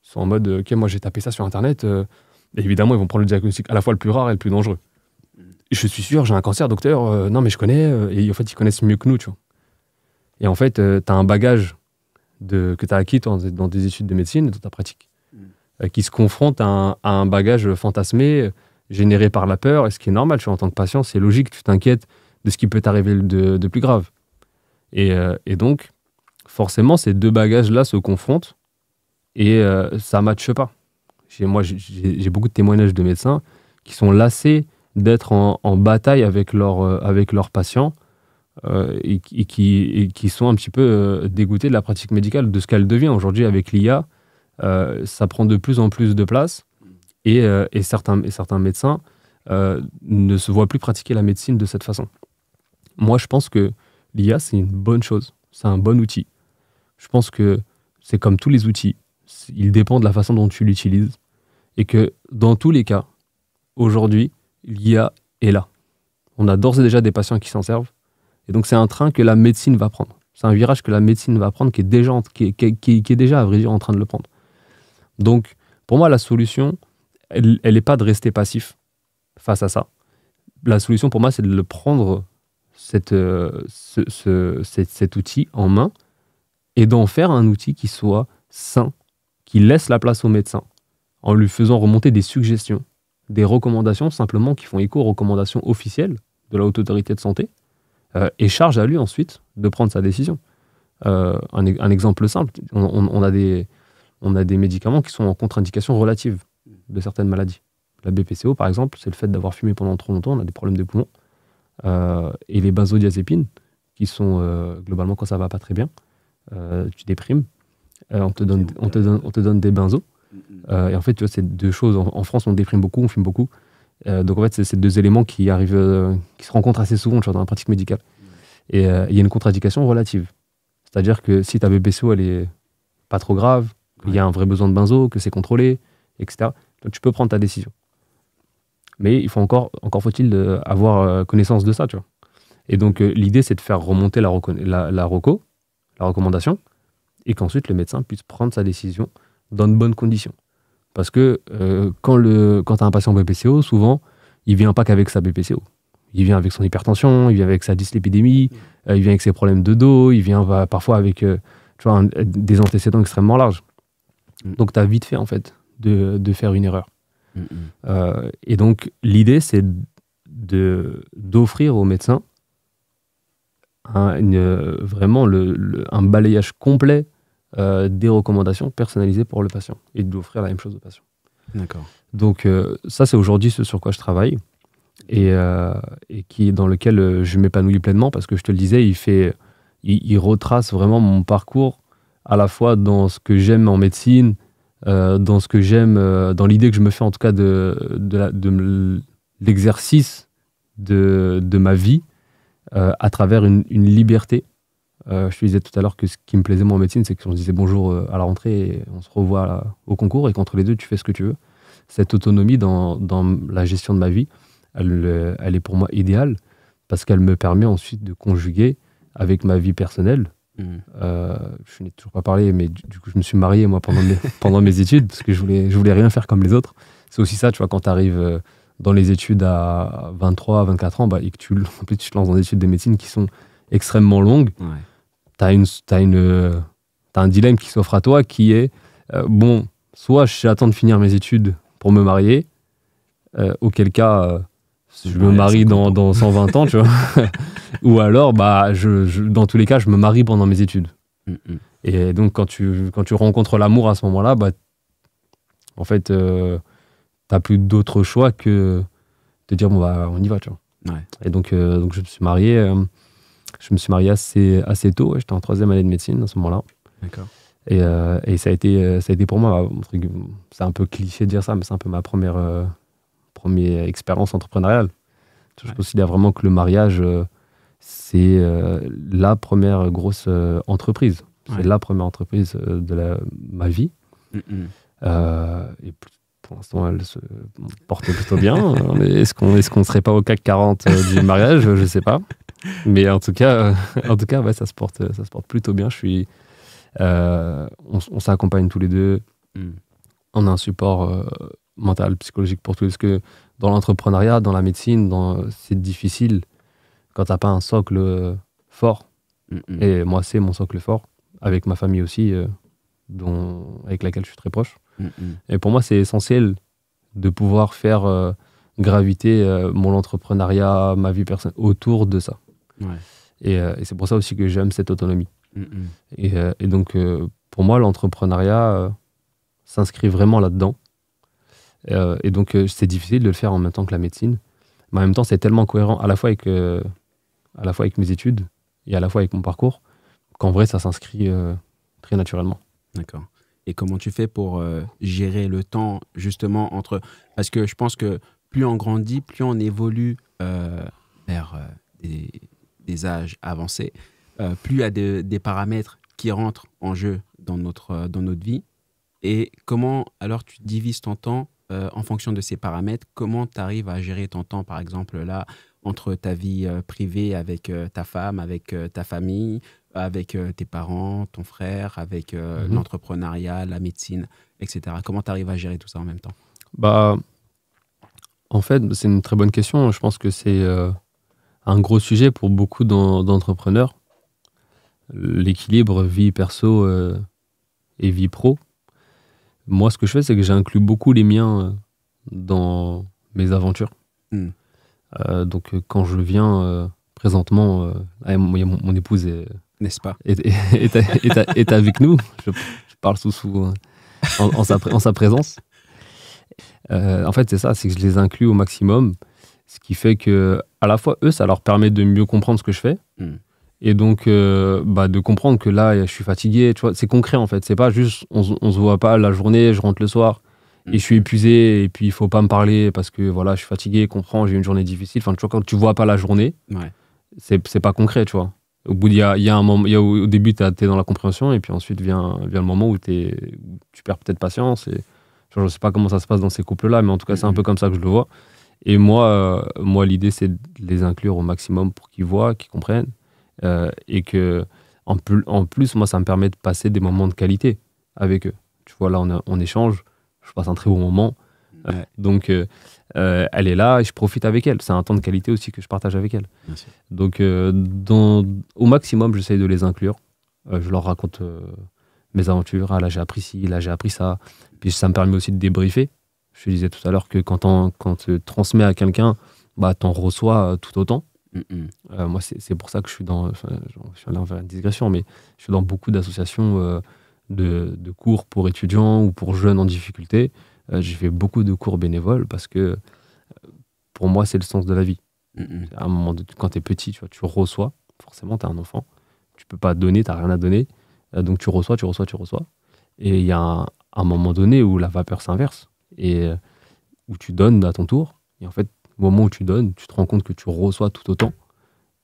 Ils sont en mode, ok, moi j'ai tapé ça sur Internet, et évidemment, ils vont prendre le diagnostic à la fois le plus rare et le plus dangereux. Et je suis sûr, j'ai un cancer, docteur, non mais je connais, et en fait, ils connaissent mieux que nous, tu vois. Et en fait, tu as un bagage que tu as acquis dans des études de médecine, dans ta pratique, qui se confronte à un bagage fantasmé, généré par la peur, et ce qui est normal, tu vois, en tant que patient, c'est logique, tu t'inquiètes de ce qui peut t'arriver de plus grave. Et donc, forcément, ces deux bagages-là se confrontent et ça ne matche pas. Moi, j'ai beaucoup de témoignages de médecins qui sont lassés d'être en bataille avec leurs patients et qui sont un petit peu dégoûtés de la pratique médicale, de ce qu'elle devient. Aujourd'hui, avec l'IA, ça prend de plus en plus de place et certains médecins ne se voient plus pratiquer la médecine de cette façon. Moi, je pense que l'IA, c'est une bonne chose. C'est un bon outil. Je pense que c'est comme tous les outils. Il dépend de la façon dont tu l'utilises. Et que dans tous les cas, aujourd'hui, l'IA est là. On a d'ores et déjà des patients qui s'en servent. Et donc, c'est un train que la médecine va prendre. C'est un virage que la médecine va prendre qui est déjà, à vrai dire, en train de le prendre. Donc, pour moi, la solution, elle n'est pas de rester passif face à ça. La solution, pour moi, c'est de le prendre cet outil en main et d'en faire un outil qui soit sain, qui laisse la place au médecin en lui faisant remonter des suggestions, des recommandations simplement qui font écho aux recommandations officielles de la Haute Autorité de Santé et charge à lui ensuite de prendre sa décision. Un exemple simple, on a des médicaments qui sont en contre-indication relative de certaines maladies. La BPCO, par exemple, c'est le fait d'avoir fumé pendant trop longtemps, on a des problèmes de poumons. Et les benzodiazépines, qui sont globalement quand ça va pas très bien, tu déprimes, on te donne des benzos. Et en fait, tu vois, c'est deux choses. En France, on déprime beaucoup, on fume beaucoup. Donc en fait, c'est ces deux éléments qui arrivent, qui se rencontrent assez souvent, tu vois, dans la pratique médicale. Et il y a une contre-indication relative. C'est-à-dire que si ta BPCO, elle est pas trop grave, qu'il y a un vrai besoin de benzo, que c'est contrôlé, etc., donc tu peux prendre ta décision. Mais il faut encore faut-il avoir connaissance de ça, tu vois. Et donc, l'idée, c'est de faire remonter la recommandation, et qu'ensuite, le médecin puisse prendre sa décision dans de bonnes conditions. Parce que quand tu as un patient BPCO, souvent, il ne vient pas qu'avec sa BPCO. Il vient avec son hypertension, il vient avec sa dyslipidémie, il vient avec ses problèmes de dos, il vient parfois avec tu vois, des antécédents extrêmement larges. Donc, tu as vite fait, en fait, de faire une erreur. Et donc, l'idée, c'est d'offrir aux médecins vraiment un balayage complet des recommandations personnalisées pour le patient et d'offrir la même chose au patient. D'accord. Donc, ça, c'est aujourd'hui ce sur quoi je travaille et dans lequel je m'épanouis pleinement parce que je te le disais, il retrace vraiment mon parcours à la fois dans ce que j'aime en médecine, dans ce que j'aime, dans l'idée que je me fais en tout cas de l'exercice de ma vie à travers une liberté. Je te disais tout à l'heure que ce qui me plaisait moi en médecine, c'est qu'on se disait bonjour à la rentrée et on se revoit au concours et qu'entre les deux, tu fais ce que tu veux. Cette autonomie dans la gestion de ma vie, elle est pour moi idéale parce qu'elle me permet ensuite de conjuguer avec ma vie personnelle. Je n'ai toujours pas parlé, mais du coup, je me suis marié moi pendant mes études parce que je voulais rien faire comme les autres. C'est aussi ça, tu vois, quand tu arrives dans les études à 23, 24 ans et que tu te lances dans des études de médecine qui sont extrêmement longues, t'as un dilemme qui s'offre à toi qui est soit j'attends de finir mes études pour me marier, auquel cas je me marie dans 120 ans, tu vois. Ou alors, dans tous les cas, je me marie pendant mes études. Et donc, quand tu rencontres l'amour à ce moment-là, en fait, t'as plus d'autre choix que de dire, on y va, tu vois. Ouais. Et donc, je me suis marié. Je me suis marié assez tôt. J'étais en 3e année de médecine à ce moment-là. D'accord. Et ça a été pour moi, c'est un peu cliché de dire ça, mais c'est un peu ma première première expérience entrepreneuriale. Je Ouais. considère vraiment que le mariage, c'est la première grosse entreprise. C'est Ouais. la première entreprise ma vie. Et pour l'instant, elle se porte plutôt bien. Est-ce qu'on serait pas au CAC 40 du mariage? Je sais pas. Mais en tout cas, ouais, ça se porte plutôt bien. On s'accompagne tous les deux. Mm. On a un support mental, psychologique pour tout. Parce que dans l'entrepreneuriat, dans la médecine, c'est difficile quand t'as pas un socle fort. Et moi, c'est mon socle fort, avec ma famille aussi, avec laquelle je suis très proche. Et pour moi, c'est essentiel de pouvoir faire graviter mon entrepreneuriat, ma vie personnelle, autour de ça. Ouais. Et c'est pour ça aussi que j'aime cette autonomie. Et donc, pour moi, l'entrepreneuriat s'inscrit vraiment là-dedans. Et donc, c'est difficile de le faire en même temps que la médecine. Mais en même temps, c'est tellement cohérent à la fois avec mes études et à la fois avec mon parcours qu'en vrai, ça s'inscrit très naturellement. D'accord. Et comment tu fais pour gérer le temps, justement, entre... Parce que je pense que plus on grandit, plus on évolue vers des âges avancés, plus il y a des paramètres qui rentrent en jeu dans notre vie. Et comment, alors, tu divises ton temps en fonction de ces paramètres? Comment tu arrives à gérer ton temps, par exemple, là, entre ta vie privée avec ta femme, avec ta famille, avec tes parents, ton frère, avec l'entrepreneuriat, la médecine, etc. Comment tu arrives à gérer tout ça en même temps? Bah, en fait, c'est une très bonne question. Je pense que c'est un gros sujet pour beaucoup d'entrepreneurs. L'équilibre vie perso et vie pro. Moi, ce que je fais, c'est que j'inclus beaucoup les miens dans mes aventures. Donc, quand je viens présentement, mon épouse n'est-ce pas? est avec nous. Je parle en sa présence. En fait, c'est ça, c'est que je les inclus au maximum. Ce qui fait que, à la fois, eux, ça leur permet de mieux comprendre ce que je fais. Et donc, de comprendre que là, je suis fatigué. Tu vois, c'est concret, en fait. C'est pas juste, on se voit pas la journée, je rentre le soir et je suis épuisé et puis il faut pas me parler parce que voilà, je suis fatigué, comprends, j'ai eu une journée difficile. Enfin, tu vois, quand tu vois pas la journée, c'est pas concret, tu vois. Au bout, il y a un moment, au début, t'es dans la compréhension et puis ensuite vient le moment où tu perds peut-être patience. Et, je sais pas comment ça se passe dans ces couples-là, mais en tout cas, c'est un peu comme ça que je le vois. Et moi, l'idée, c'est de les inclure au maximum pour qu'ils voient, qu'ils comprennent. Et que en plus, moi, ça me permet de passer des moments de qualité avec eux. Tu vois, là, on échange, je passe un très bon moment. Donc, elle est là et je profite avec elle. C'est un temps de qualité aussi que je partage avec elle. Merci. Donc, au maximum, j'essaye de les inclure. Je leur raconte mes aventures. Ah, là, j'ai appris ci, là, j'ai appris ça. Puis, ça me permet aussi de débriefer. Je te disais tout à l'heure que quand tu transmets à quelqu'un, t'en reçois tout autant. Moi, c'est pour ça que je suis allé en faire une digression, mais je suis dans beaucoup d'associations de cours pour étudiants ou pour jeunes en difficulté. J'ai fait beaucoup de cours bénévoles parce que pour moi, c'est le sens de la vie. À un moment quand tu es petit, tu reçois. Forcément, tu es un enfant. Tu peux pas donner, tu n'as rien à donner. Donc, tu reçois. Et il y a un moment donné où la vapeur s'inverse et où tu donnes à ton tour. Et en fait, au moment où tu donnes, tu te rends compte que tu reçois tout autant.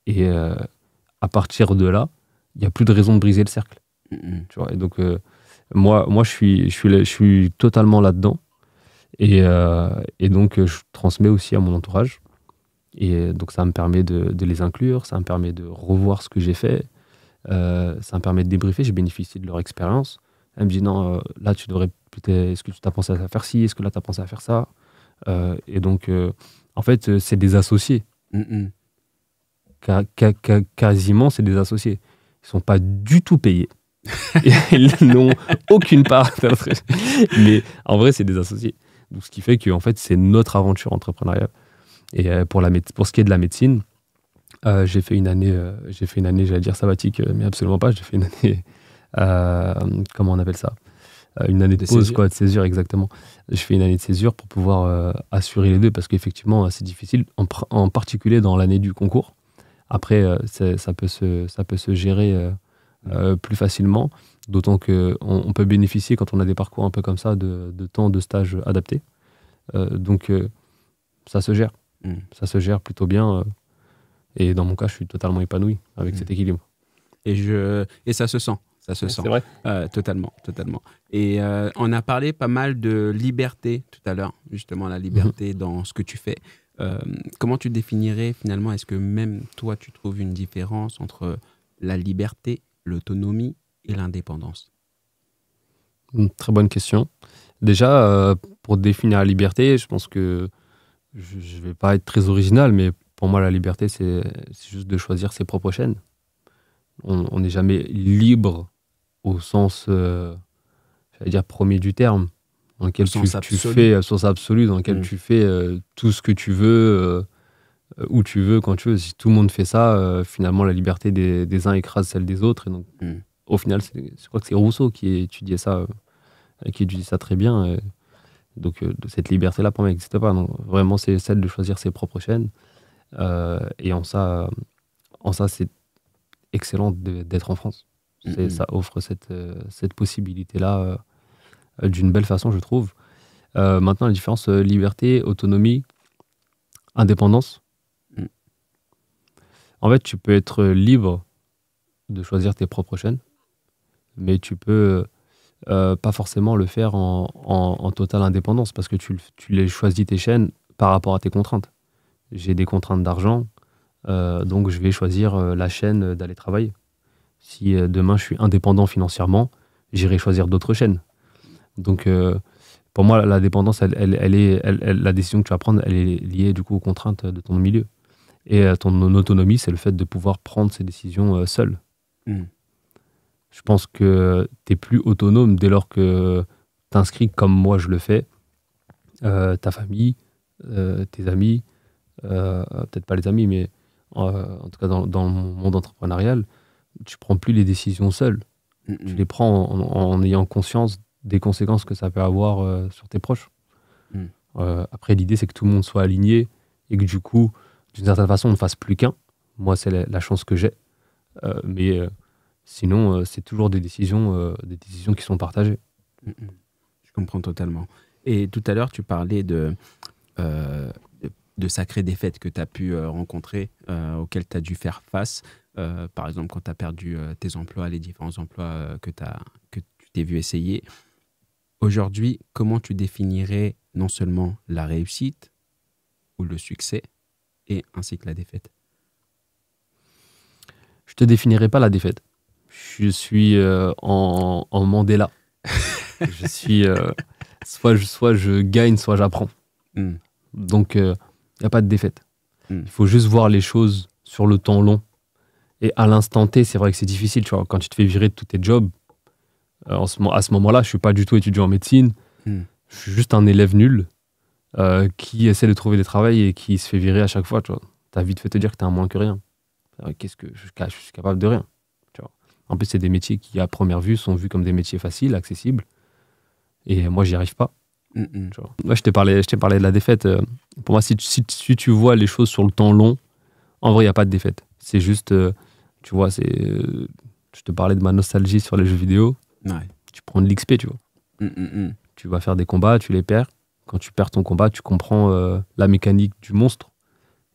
Et à partir de là, il n'y a plus de raison de briser le cercle. Tu vois, et donc, moi je suis totalement là-dedans. Et donc, je transmets aussi à mon entourage. Et donc, ça me permet de les inclure, ça me permet de revoir ce que j'ai fait, ça me permet de débriefer, je bénéficie de leur expérience. Elle me dit, non, là, tu devrais peut-être... Est-ce que tu t'as pensé à faire ci? Est-ce que là, tu as pensé à faire ça? Et donc... en fait, c'est des associés. Quasiment, c'est des associés. Ils ne sont pas du tout payés. Ils n'ont aucune part. Mais en vrai, c'est des associés. Donc, ce qui fait que en fait, c'est notre aventure entrepreneuriale. Et pour ce qui est de la médecine, j'ai fait une année, j'allais dire sabbatique, mais absolument pas. J'ai fait une année, comment on appelle ça? Une année de pause, césure. De césure, exactement. Je fais une année de césure pour pouvoir assurer les deux parce qu'effectivement, c'est difficile, en particulier dans l'année du concours. Après, ça peut se gérer plus facilement, d'autant qu'on peut bénéficier, quand on a des parcours un peu comme ça, de temps de stage adaptés. Donc, ça se gère. Mm. Ça se gère plutôt bien. Et dans mon cas, je suis totalement épanoui avec cet équilibre. Et ça se sent. Ça se sent. C'est vrai. Totalement, totalement. Et on a parlé pas mal de liberté tout à l'heure, justement, la liberté dans ce que tu fais. Comment tu définirais finalement, est-ce que même toi, tu trouves une différence entre la liberté, l'autonomie et l'indépendance? Une très bonne question. Déjà, pour définir la liberté, je pense que je ne vais pas être très original, mais pour moi, la liberté, c'est juste de choisir ses propres chaînes. On n'est jamais libre au sens, j'allais dire, premier du terme, dans lequel tu fais, sens absolu, dans lequel tu fais tout ce que tu veux, où tu veux, quand tu veux. Si tout le monde fait ça, finalement, la liberté des uns écrase celle des autres. Et donc, au final, je crois que c'est Rousseau qui étudiait ça, très bien. Donc, cette liberté-là, pour moi, n'existe pas. Donc, vraiment, c'est celle de choisir ses propres chaînes. Et en ça, c'est excellent d'être en France. Ça offre cette possibilité-là d'une belle façon, je trouve. Maintenant, la différence liberté, autonomie, indépendance. En fait, tu peux être libre de choisir tes propres chaînes, mais tu peux pas forcément le faire en totale indépendance, parce que tu les choisis tes chaînes par rapport à tes contraintes. J'ai des contraintes d'argent, donc je vais choisir la chaîne d'aller travailler. Si demain je suis indépendant financièrement, j'irai choisir d'autres chaînes. Donc pour moi, la dépendance, la décision que tu vas prendre, elle est liée du coup aux contraintes de ton milieu. Et ton autonomie, c'est le fait de pouvoir prendre ces décisions seul. Je pense que tu es plus autonome dès lors que tu inscris, comme moi je le fais, ta famille, tes amis, peut-être pas les amis, mais en tout cas dans le monde entrepreneurial, tu prends plus les décisions seul. Tu les prends en ayant conscience des conséquences que ça peut avoir sur tes proches. Après, l'idée, c'est que tout le monde soit aligné et que du coup, d'une certaine façon, on ne fasse plus qu'un. Moi, c'est la chance que j'ai. Mais sinon, c'est toujours des décisions qui sont partagées. Je comprends totalement. Et tout à l'heure, tu parlais de sacrées défaites que tu as pu rencontrer, auxquelles tu as dû faire face. Par exemple, quand tu as perdu tes emplois, les différents emplois que tu t'es vu essayer. Aujourd'hui, comment tu définirais non seulement la réussite ou le succès, et ainsi que la défaite? Je te définirai pas la défaite. Je suis en Mandela. Je suis soit je gagne, soit j'apprends. Donc, il n'y a pas de défaite. Il faut juste voir les choses sur le temps long. Et à l'instant T, c'est vrai que c'est difficile. Tu vois, quand tu te fais virer de tous tes jobs, à ce moment-là, je ne suis pas du tout étudiant en médecine. Je suis juste un élève nul qui essaie de trouver des travails et qui se fait virer à chaque fois. Tu as vite fait te dire que tu es un moins que rien. Je suis capable de rien. Tu vois. En plus, c'est des métiers qui, à première vue, sont vus comme des métiers faciles, accessibles. Et moi, j'y arrive pas. Tu vois. Moi, je t'ai parlé de la défaite. Pour moi, si tu vois les choses sur le temps long, en vrai, il n'y a pas de défaite. C'est juste, tu vois, je te parlais de ma nostalgie sur les jeux vidéo. Ouais. Tu prends de l'XP, tu vois. Tu vas faire des combats, tu les perds. Quand tu perds ton combat, tu comprends la mécanique du monstre.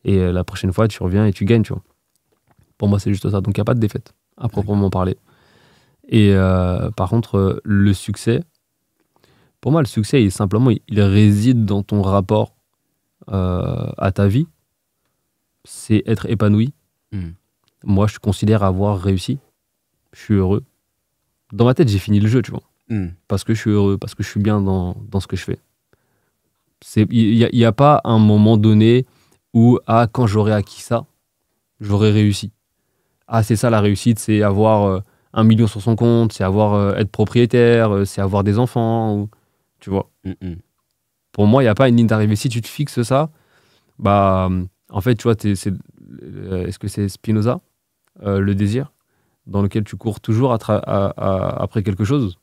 Et la prochaine fois, tu reviens et tu gagnes, tu vois. Pour moi, c'est juste ça. Donc, il n'y a pas de défaite, à proprement parler. Et par contre, le succès, pour moi, le succès, il réside dans ton rapport à ta vie. C'est être épanoui. Moi, je considère avoir réussi. Je suis heureux. Dans ma tête, j'ai fini le jeu, tu vois. Parce que je suis heureux, parce que je suis bien dans ce que je fais. Il n'y a pas un moment donné où, quand j'aurai acquis ça, j'aurai réussi. C'est ça la réussite, c'est avoir 1 million sur son compte, c'est être propriétaire, c'est avoir des enfants, tu vois. Pour moi, il n'y a pas une ligne d'arrivée. Si tu te fixes ça, en fait, tu vois, est-ce que c'est Spinoza, le désir, dans lequel tu cours toujours après quelque chose,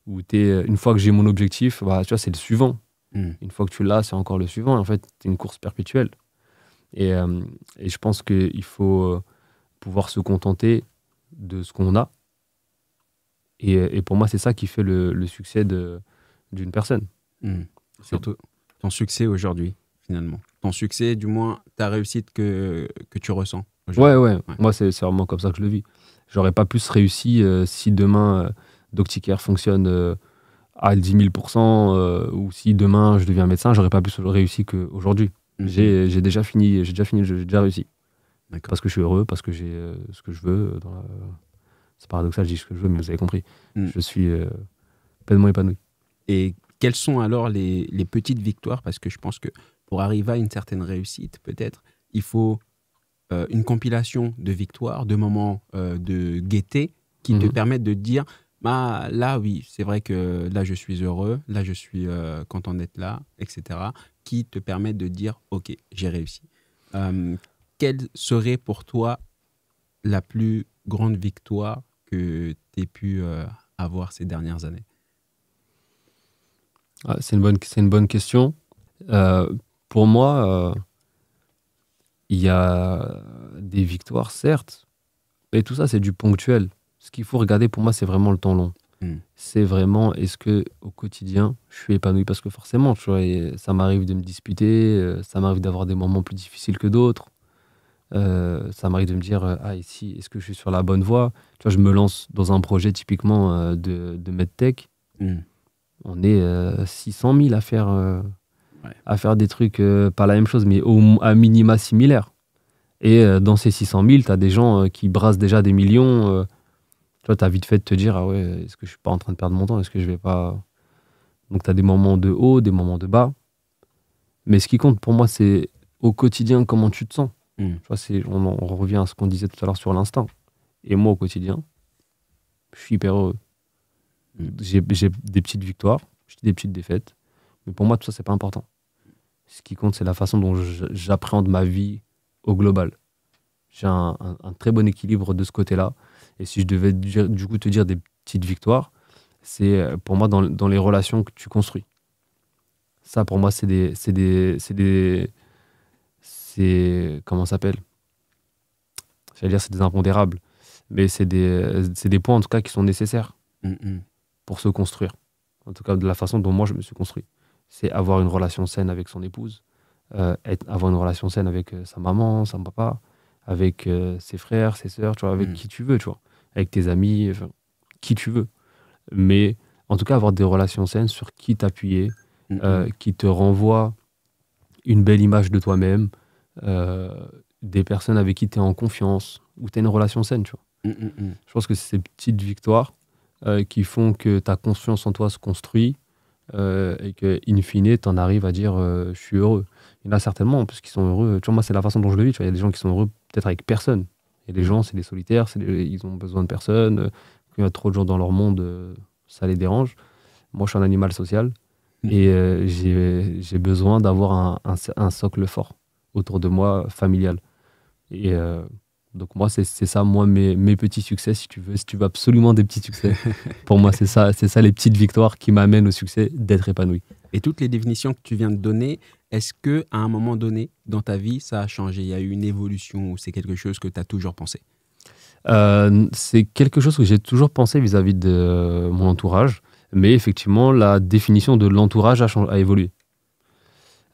où une fois que j'ai mon objectif, tu vois, c'est le suivant. Une fois que tu l'as, c'est encore le suivant. Et en fait, c'est une course perpétuelle. Et je pense qu'il faut pouvoir se contenter de ce qu'on a. Et pour moi, c'est ça qui fait le succès d'une personne. Surtout ton succès aujourd'hui, finalement. Ton succès, du moins, ta réussite que tu ressens Ouais, aujourd'hui. ouais. Moi, c'est vraiment comme ça que je le vis. J'aurais pas plus réussi si demain Docticare fonctionne à 10 000 ou si demain je deviens médecin, j'aurais pas plus réussi qu'aujourd'hui. Mhm. J'ai déjà fini, j'ai déjà réussi. D'accord. Parce que je suis heureux, parce que j'ai ce que je veux. C'est paradoxal, je dis ce que je veux, mais vous avez compris. Mhm. Je suis pleinement épanoui. Et quelles sont alors les petites victoires? Parce que je pense que pour arriver à une certaine réussite, peut-être, il faut une compilation de victoires, de moments de gaieté qui te Mhm. permettent de te dire, bah, là, oui, c'est vrai que là, je suis heureux, là, je suis content d'être là, etc. Qui te permettent de dire, OK, j'ai réussi. Quelle serait pour toi la plus grande victoire que tu aies pu avoir ces dernières années? Ah, c'est une bonne question. Pour moi, il y a des victoires, certes, mais tout ça, c'est du ponctuel. Ce qu'il faut regarder pour moi, c'est vraiment le temps long. Mm. C'est vraiment, est-ce que au quotidien, je suis épanoui? Parce que forcément, tu vois, ça m'arrive de me disputer, ça m'arrive d'avoir des moments plus difficiles que d'autres. Ça m'arrive de me dire, ah, ici, est-ce que je suis sur la bonne voie? Tu vois, je me lance dans un projet typiquement de MedTech. Mm. On est 600 000 Ouais. à faire des trucs, pas la même chose, mais à minima similaires. Et dans ces 600 000, tu as des gens qui brassent déjà des millions. Tu vois, tu as vite fait de te dire, ah ouais, est-ce que je suis pas en train de perdre mon temps? Est-ce que je vais pas. Donc, tu as des moments de haut, des moments de bas. Mais ce qui compte pour moi, c'est au quotidien comment tu te sens. Mm. Tu vois, on revient à ce qu'on disait tout à l'heure sur l'instinct. Et moi, au quotidien, je suis hyper heureux. Mm. J'ai des petites victoires, j'ai des petites défaites. Mais pour moi, tout ça, c'est pas important. Ce qui compte, c'est la façon dont j'appréhende ma vie au global. J'ai un très bon équilibre de ce côté-là. Et si je devais du coup te dire des petites victoires, c'est pour moi dans les relations que tu construis. Ça, pour moi, comment ça s'appelle? J'allais dire c'est des impondérables, mais c'est des points en tout cas qui sont nécessaires Mm. Mm. pour se construire. En tout cas, de la façon dont moi je me suis construit. C'est avoir une relation saine avec son épouse, avoir une relation saine avec sa maman, son papa, avec ses frères, ses sœurs, tu vois, avec Mm. qui tu veux, tu vois, avec tes amis, enfin, qui tu veux. Mais en tout cas, avoir des relations saines sur qui t'appuyer, Mm. Mm. qui te renvoie une belle image de toi-même, euh, des personnes avec qui tu es en confiance, où tu as une relation saine, tu vois. Mm. Mm. Mm. Je pense que c'est ces petites victoires qui font que ta confiance en toi se construit et que, in fine, tu en arrives à dire je suis heureux. Il y en a certainement, en plus, qui sont heureux. Tu vois, moi, c'est la façon dont je le vis. Tu vois, il y a des gens qui sont heureux peut-être avec personne. Il y a des gens, c'est des solitaires, ils ont besoin de personne. Quand il y a trop de gens dans leur monde, ça les dérange. Moi, je suis un animal social et j'ai besoin d'avoir un socle fort autour de moi, familial. Et donc moi, c'est ça, moi, mes petits succès, si tu veux absolument des petits succès. Pour moi, c'est ça les petites victoires qui m'amènent au succès d'être épanoui. Et toutes les définitions que tu viens de donner, est-ce que à un moment donné dans ta vie, ça a changé? Il y a eu une évolution ou c'est quelque chose que tu as toujours pensé? C'est quelque chose que j'ai toujours pensé vis-à-vis de mon entourage, mais effectivement, la définition de l'entourage a évolué.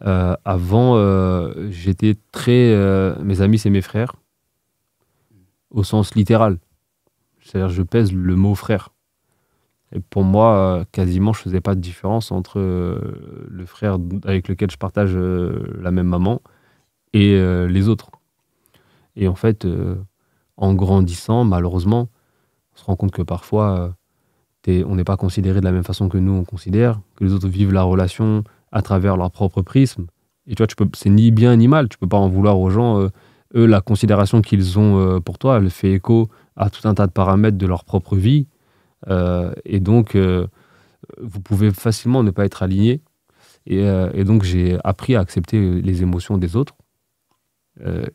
Avant, j'étais très... mes amis, c'est mes frères, au sens littéral. C'est-à-dire, je pèse le mot frère. Et pour moi, quasiment, je faisais pas de différence entre le frère avec lequel je partage la même maman et les autres. Et en fait, en grandissant, malheureusement, on se rend compte que parfois, on n'est pas considéré de la même façon que nous, on considère, que les autres vivent la relation à travers leur propre prisme. Et tu vois, c'est ni bien ni mal. Tu peux pas en vouloir aux gens. Eux, la considération qu'ils ont pour toi, elle fait écho à tout un tas de paramètres de leur propre vie. Et donc, vous pouvez facilement ne pas être aligné. Et donc, j'ai appris à accepter les émotions des autres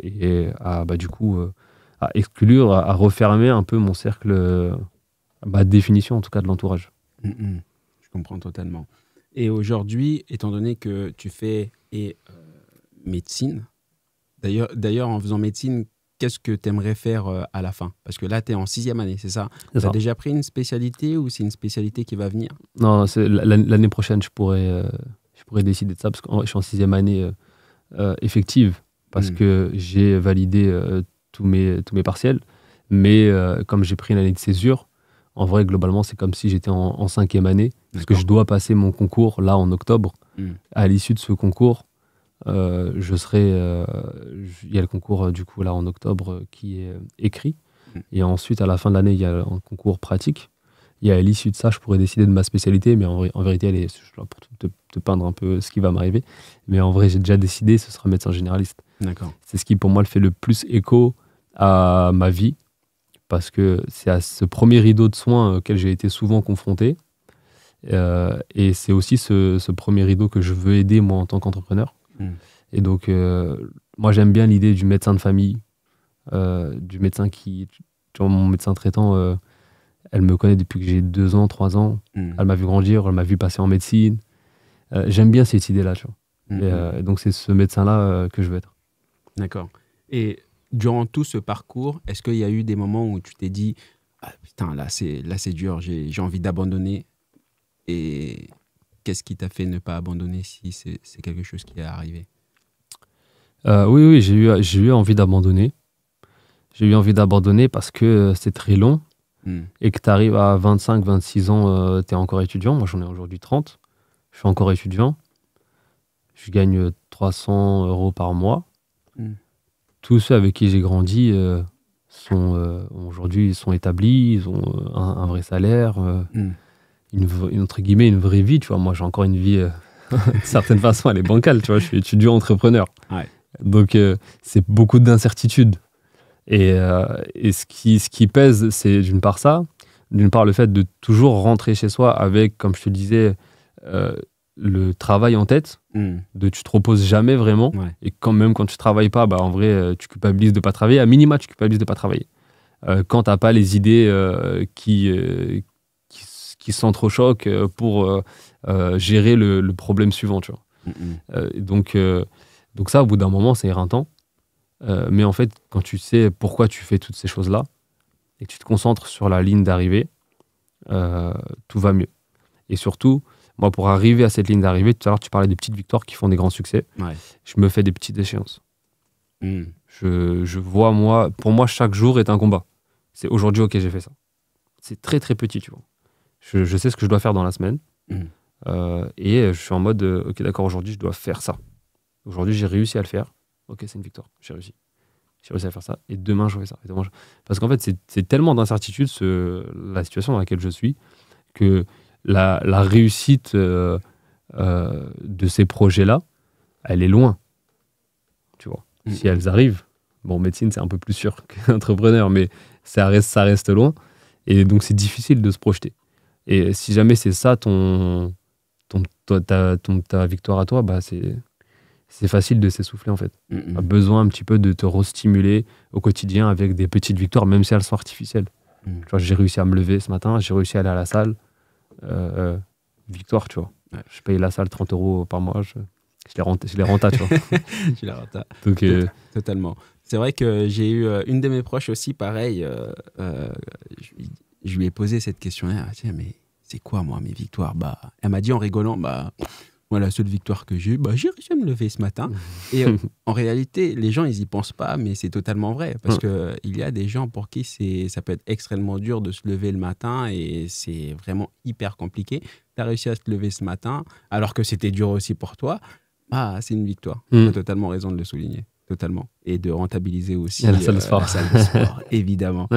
et à, du coup, à exclure, à refermer un peu mon cercle, ma définition en tout cas de l'entourage. Je comprends totalement. Et aujourd'hui, étant donné que tu fais médecine, d'ailleurs, en faisant médecine, qu'est-ce que tu aimerais faire à la fin? Parce que là, tu es en 6e année, c'est ça? Tu as déjà pris une spécialité ou c'est une spécialité qui va venir? Non, l'année prochaine, je pourrais décider de ça parce que je suis en 6e année effective parce que j'ai validé tous mes partiels. Mais comme j'ai pris une année de césure, en vrai, globalement, c'est comme si j'étais en 5e année. Parce que je dois passer mon concours là en octobre. À l'issue de ce concours, je serai. Il y a le concours du coup là en octobre qui est écrit. Et ensuite, à la fin de l'année, il y a un concours pratique. Et à l'issue de ça, je pourrais décider de ma spécialité. Mais en vérité, je suis là pour te peindre un peu ce qui va m'arriver. Mais en vrai, j'ai déjà décidé, ce sera médecin généraliste. D'accord. C'est ce qui, pour moi, le fait le plus écho à ma vie. Parce que c'est à ce premier rideau de soins auquel j'ai été souvent confronté. Et c'est aussi ce premier rideau que je veux aider, moi, en tant qu'entrepreneur. Et donc, moi, j'aime bien l'idée du médecin de famille, du médecin qui... Tu vois, mon médecin traitant, elle me connaît depuis que j'ai 2 ans, 3 ans. Elle m'a vu grandir, elle m'a vu passer en médecine. J'aime bien cette idée-là, tu vois. Et donc, c'est ce médecin-là que je veux être. D'accord. Et durant tout ce parcours, est-ce qu'il y a eu des moments où tu t'es dit « Ah putain, là c'est dur, j'ai envie d'abandonner » et qu'est-ce qui t'a fait ne pas abandonner si c'est quelque chose qui est arrivé? Oui, j'ai eu envie d'abandonner. J'ai eu envie d'abandonner parce que c'est très long et que tu arrives à 25, 26 ans, tu es encore étudiant. Moi, j'en ai aujourd'hui 30. Je suis encore étudiant. Je gagne 300 € par mois. Tous ceux avec qui j'ai grandi aujourd'hui sont établis, ils ont un vrai salaire, entre guillemets, une vraie vie. Tu vois. Moi, j'ai encore une vie, d'une certaine façon, elle est bancale. Tu vois. Je suis étudiant entrepreneur. Ouais. Donc, c'est beaucoup d'incertitudes. Et ce qui pèse, c'est d'une part ça, d'une part le fait de toujours rentrer chez soi avec, comme je te disais, le travail en tête, tu te reposes jamais vraiment, et quand même quand tu travailles pas, bah, en vrai, tu culpabilises de pas travailler, à minima tu culpabilises de pas travailler. Quand t'as pas les idées qui s'entrechoquent pour gérer le problème suivant, tu vois. Donc ça, au bout d'un moment, c'est éreintant. Mais en fait, quand tu sais pourquoi tu fais toutes ces choses-là et que tu te concentres sur la ligne d'arrivée, tout va mieux. Et surtout, moi, pour arriver à cette ligne d'arrivée, tout à l'heure, tu parlais des petites victoires qui font des grands succès. Ouais. Je me fais des petites échéances. Je vois, pour moi, chaque jour est un combat. C'est aujourd'hui, ok, j'ai fait ça. C'est très, très petit, tu vois. Je sais ce que je dois faire dans la semaine. Et je suis en mode, ok, d'accord, aujourd'hui, je dois faire ça. Aujourd'hui, j'ai réussi à le faire. Ok, c'est une victoire, j'ai réussi. J'ai réussi à faire ça. Et demain, je fais ça. Parce qu'en fait, c'est tellement d'incertitude, la situation dans laquelle je suis, que la réussite de ces projets-là, elle est loin. Tu vois. Si elles arrivent, bon, médecine, c'est un peu plus sûr qu'entrepreneur, mais ça reste loin. Et donc, c'est difficile de se projeter. Et si jamais c'est ça ta victoire à toi, bah c'est facile de s'essouffler en fait. Tu as besoin un petit peu de te restimuler au quotidien avec des petites victoires, même si elles sont artificielles. Tu vois, j'ai réussi à me lever ce matin, j'ai réussi à aller à la salle. Victoire, tu vois. Ouais. Je paye la salle 30 € par mois, je les renta, tu vois. Tu les renta. Donc, totalement. C'est vrai que j'ai eu une de mes proches aussi, pareil. Je lui ai posé cette question-là. Tiens, mais c'est quoi, moi, mes victoires? Bah, elle m'a dit en rigolant, bah, moi, la seule victoire que j'ai eue, bah, j'ai réussi à me lever ce matin. Et en réalité, les gens, ils y pensent pas, mais c'est totalement vrai. Parce qu'il y a des gens pour qui ça peut être extrêmement dur de se lever le matin et c'est vraiment hyper compliqué. Tu as réussi à se lever ce matin, alors que c'était dur aussi pour toi. Ah, c'est une victoire. Tu as totalement raison de le souligner. Totalement. Et de rentabiliser aussi la salle de sport. La salle de sport, évidemment.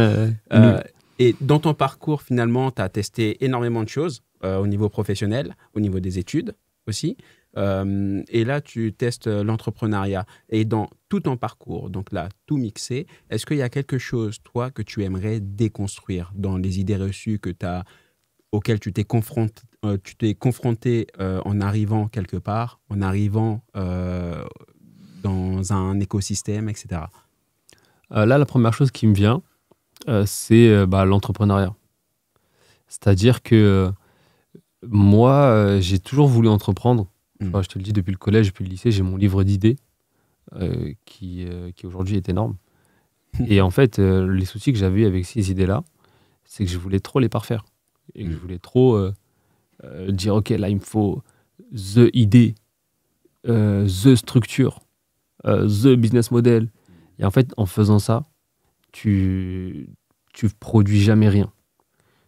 Et dans ton parcours, finalement, tu as testé énormément de choses au niveau professionnel, au niveau des études aussi. Et là, tu testes l'entrepreneuriat. Et dans tout ton parcours, donc là, tout mixé, est-ce qu'il y a quelque chose, toi, que tu aimerais déconstruire dans les idées reçues auxquelles tu t'es confronté en arrivant quelque part, en arrivant dans un écosystème, etc. Là, la première chose qui me vient, c'est l'entrepreneuriat. C'est-à-dire que moi, j'ai toujours voulu entreprendre. Enfin, je te le dis, depuis le collège, depuis le lycée, j'ai mon livre d'idées qui aujourd'hui est énorme. Et en fait, les soucis que j'avais eu avec ces idées-là, c'est que je voulais trop les parfaire. Et que je voulais trop dire, OK, là, il me faut the idée, the structure. the business model. Et en fait, en faisant ça, tu produis jamais rien.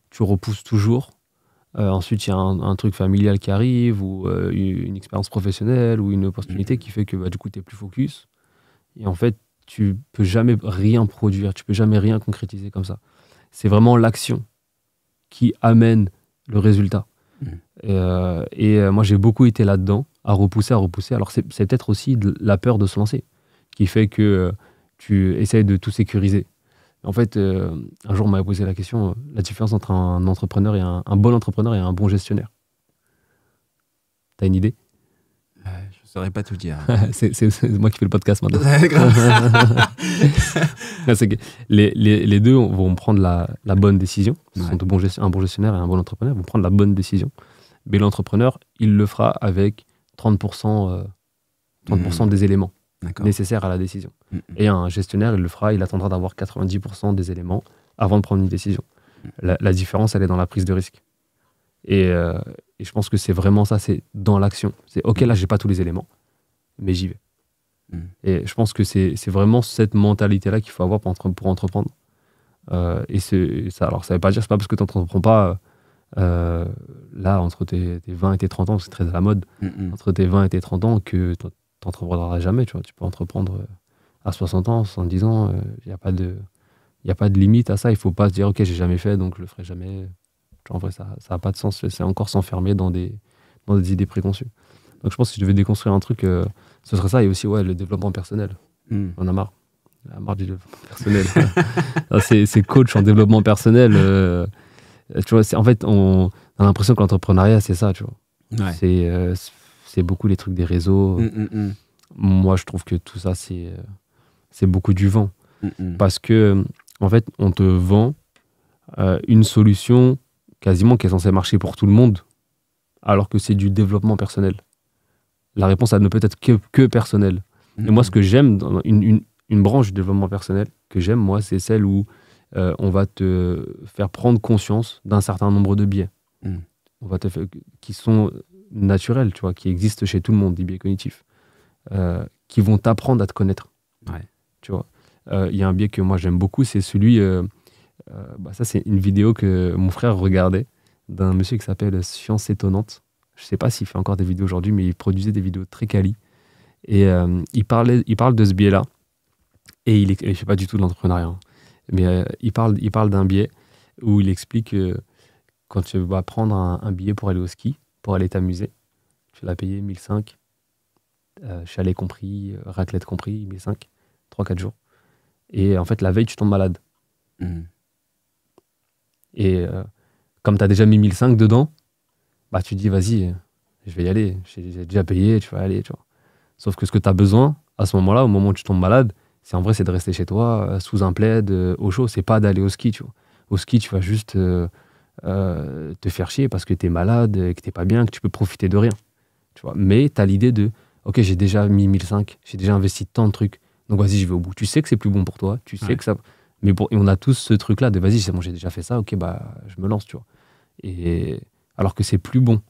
Tu repousses toujours. Ensuite, il y a un truc familial qui arrive, ou une expérience professionnelle, ou une opportunité qui fait que du coup, tu es plus focus. Et en fait, tu peux jamais rien produire, tu peux jamais rien concrétiser comme ça. C'est vraiment l'action qui amène le résultat. Moi, j'ai beaucoup été là-dedans, à repousser. Alors, c'est peut-être aussi la peur de se lancer qui fait que tu essayes de tout sécuriser. En fait, un jour, on m'avait posé la question, la différence entre un entrepreneur et un bon entrepreneur et un bon gestionnaire. T'as une idée? Je ne saurais pas tout dire. C'est moi qui fais le podcast maintenant. C'est que les deux vont prendre la bonne décision. Ce sont un bon gestionnaire et un bon entrepreneur vont prendre la bonne décision. Mais l'entrepreneur, il le fera avec 30% des éléments nécessaires à la décision. Et un gestionnaire, il le fera, il attendra d'avoir 90% des éléments avant de prendre une décision. La différence, elle est dans la prise de risque. Et je pense que c'est vraiment ça, c'est dans l'action. C'est OK, là, j'ai pas tous les éléments, mais j'y vais. Et je pense que c'est vraiment cette mentalité-là qu'il faut avoir pour entreprendre. Et ça, alors, ça veut pas dire, c'est pas parce que tu n'entreprends pas là, entre tes 20 et tes 30 ans, c'est très à la mode, entre tes 20 et tes 30 ans, que tu n'entreprendras jamais. Tu vois. Tu peux entreprendre à 60 ans, 70 ans, il n'y a pas de limite à ça. Il ne faut pas se dire, OK, j'ai jamais fait, donc je le ferai jamais. En vrai, ça n'a pas de sens. C'est encore s'enfermer dans des idées préconçues. Donc je pense que si je devais déconstruire un truc, ce serait ça. Et aussi, le développement personnel. On a marre. On a marre du développement personnel. C'est coach en développement personnel. Tu vois, en fait, on a l'impression que l'entrepreneuriat, c'est ça, tu vois. C'est beaucoup les trucs des réseaux. Moi, je trouve que tout ça, c'est beaucoup du vent. Parce que, en fait, on te vend une solution quasiment qui est censée marcher pour tout le monde, alors que c'est du développement personnel. La réponse, elle ne peut être que personnelle. Et moi, ce que j'aime dans une branche du développement personnel que j'aime, moi, c'est celle où on va te faire prendre conscience d'un certain nombre de biais. On va qui sont naturels, tu vois, qui existent chez tout le monde, des biais cognitifs, qui vont t'apprendre à te connaître. Tu vois. Y a un biais que moi j'aime beaucoup, c'est celui, ça c'est une vidéo que mon frère regardait d'un monsieur qui s'appelle Science Étonnante. Je sais pas s'il fait encore des vidéos aujourd'hui, mais il produisait des vidéos très quali. Et il parle de ce biais-là. Et il ne fait pas du tout de l'entrepreneuriat. Hein. Mais il parle d'un biais où il explique que quand tu vas prendre un billet pour aller au ski, pour aller t'amuser, tu l'as payé 1005, chalet compris, raclette compris, 1005, 3-4 jours. Et en fait, la veille, tu tombes malade. Et comme tu as déjà mis 1005 dedans, bah, tu te dis, vas-y, je vais y aller. J'ai déjà payé, tu vas y aller. Tu vois. Sauf que ce que tu as besoin, à ce moment-là, au moment où tu tombes malade, c'est de rester chez toi, sous un plaid, au chaud. C'est pas d'aller au ski. Tu vois. Au ski, tu vas juste te faire chier parce que tu es malade, que tu n'es pas bien, que tu peux profiter de rien. Tu vois. Mais tu as l'idée de, OK, j'ai déjà mis 1005, j'ai déjà investi tant de trucs, donc vas-y, je vais au bout. Tu sais que c'est plus bon pour toi, tu sais que ça... Mais et on a tous ce truc-là de, vas-y, c'est bon, j'ai déjà fait ça, OK, bah, je me lance, tu vois. Et alors que c'est plus bon.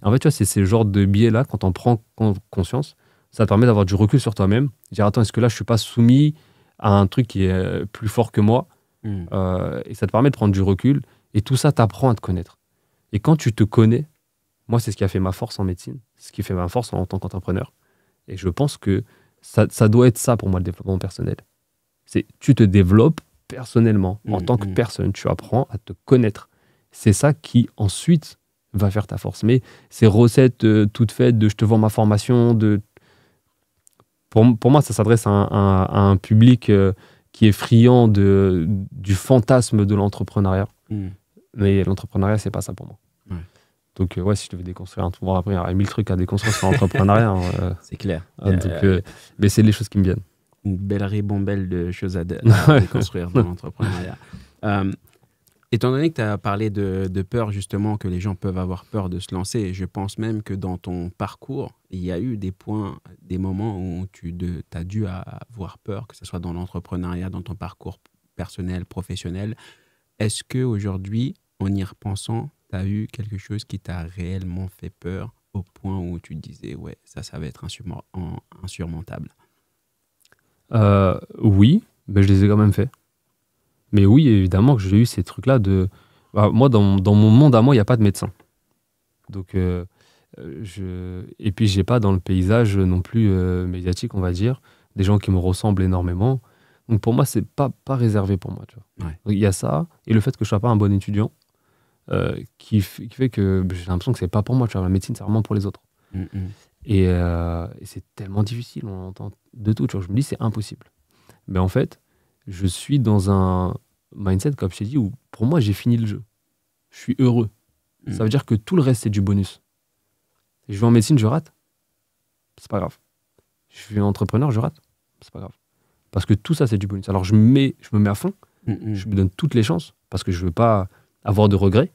En fait, tu vois, c'est ce genre de biais-là, quand on prend conscience, ça te permet d'avoir du recul sur toi-même, dire, attends, est-ce que là, je suis pas soumis à un truc qui est plus fort que moi et ça te permet de prendre du recul, et tout ça t'apprend à te connaître. Et quand tu te connais, moi, c'est ce qui a fait ma force en médecine, c'est ce qui fait ma force en tant qu'entrepreneur. Et je pense que ça doit être ça pour moi, le développement personnel. C'est tu te développes personnellement, en tant que personne, tu apprends à te connaître. C'est ça qui, ensuite, va faire ta force. Mais ces recettes toutes faites de je te vends ma formation, pour moi, ça s'adresse à un public qui est friand du fantasme de l'entrepreneuriat. Mais l'entrepreneuriat, c'est pas ça pour moi. Donc, si je devais déconstruire un truc, bon, après, il y aurait 1000 trucs à déconstruire sur l'entrepreneuriat. C'est clair. Mais c'est les choses qui me viennent. Une belle ribambelle de choses à déconstruire dans l'entrepreneuriat. Étant donné que tu as parlé de peur, justement, que les gens peuvent avoir peur de se lancer, et je pense même que dans ton parcours, il y a eu des moments où tu as dû avoir peur, que ce soit dans l'entrepreneuriat, dans ton parcours personnel, professionnel. Est-ce qu'aujourd'hui, en y repensant, tu as eu quelque chose qui t'a réellement fait peur au point où tu te disais, ouais, ça va être insurmontable? Oui, mais je les ai quand même fait. Mais oui, évidemment que j'ai eu ces trucs-là de... Bah, moi, dans mon monde à moi, il n'y a pas de médecin. Donc, et puis, j'ai pas dans le paysage non plus médiatique, on va dire, des gens qui me ressemblent énormément. Donc, pour moi, c'est pas réservé pour moi. Tu vois. Ouais. Donc, il y a ça, et le fait que je sois pas un bon étudiant, qui fait que j'ai l'impression que c'est pas pour moi. Tu vois. La médecine, c'est vraiment pour les autres. Et c'est tellement difficile, on entend de tout. Tu vois. Je me dis, c'est impossible. Mais en fait, je suis dans un mindset, comme je t'ai dit, où pour moi, j'ai fini le jeu. Je suis heureux. Ça veut dire que tout le reste, c'est du bonus. Je vais en médecine, je rate. C'est pas grave. Je suis entrepreneur, je rate. C'est pas grave. Parce que tout ça, c'est du bonus. Alors, je me mets à fond. Je me donne toutes les chances parce que je veux pas avoir de regrets.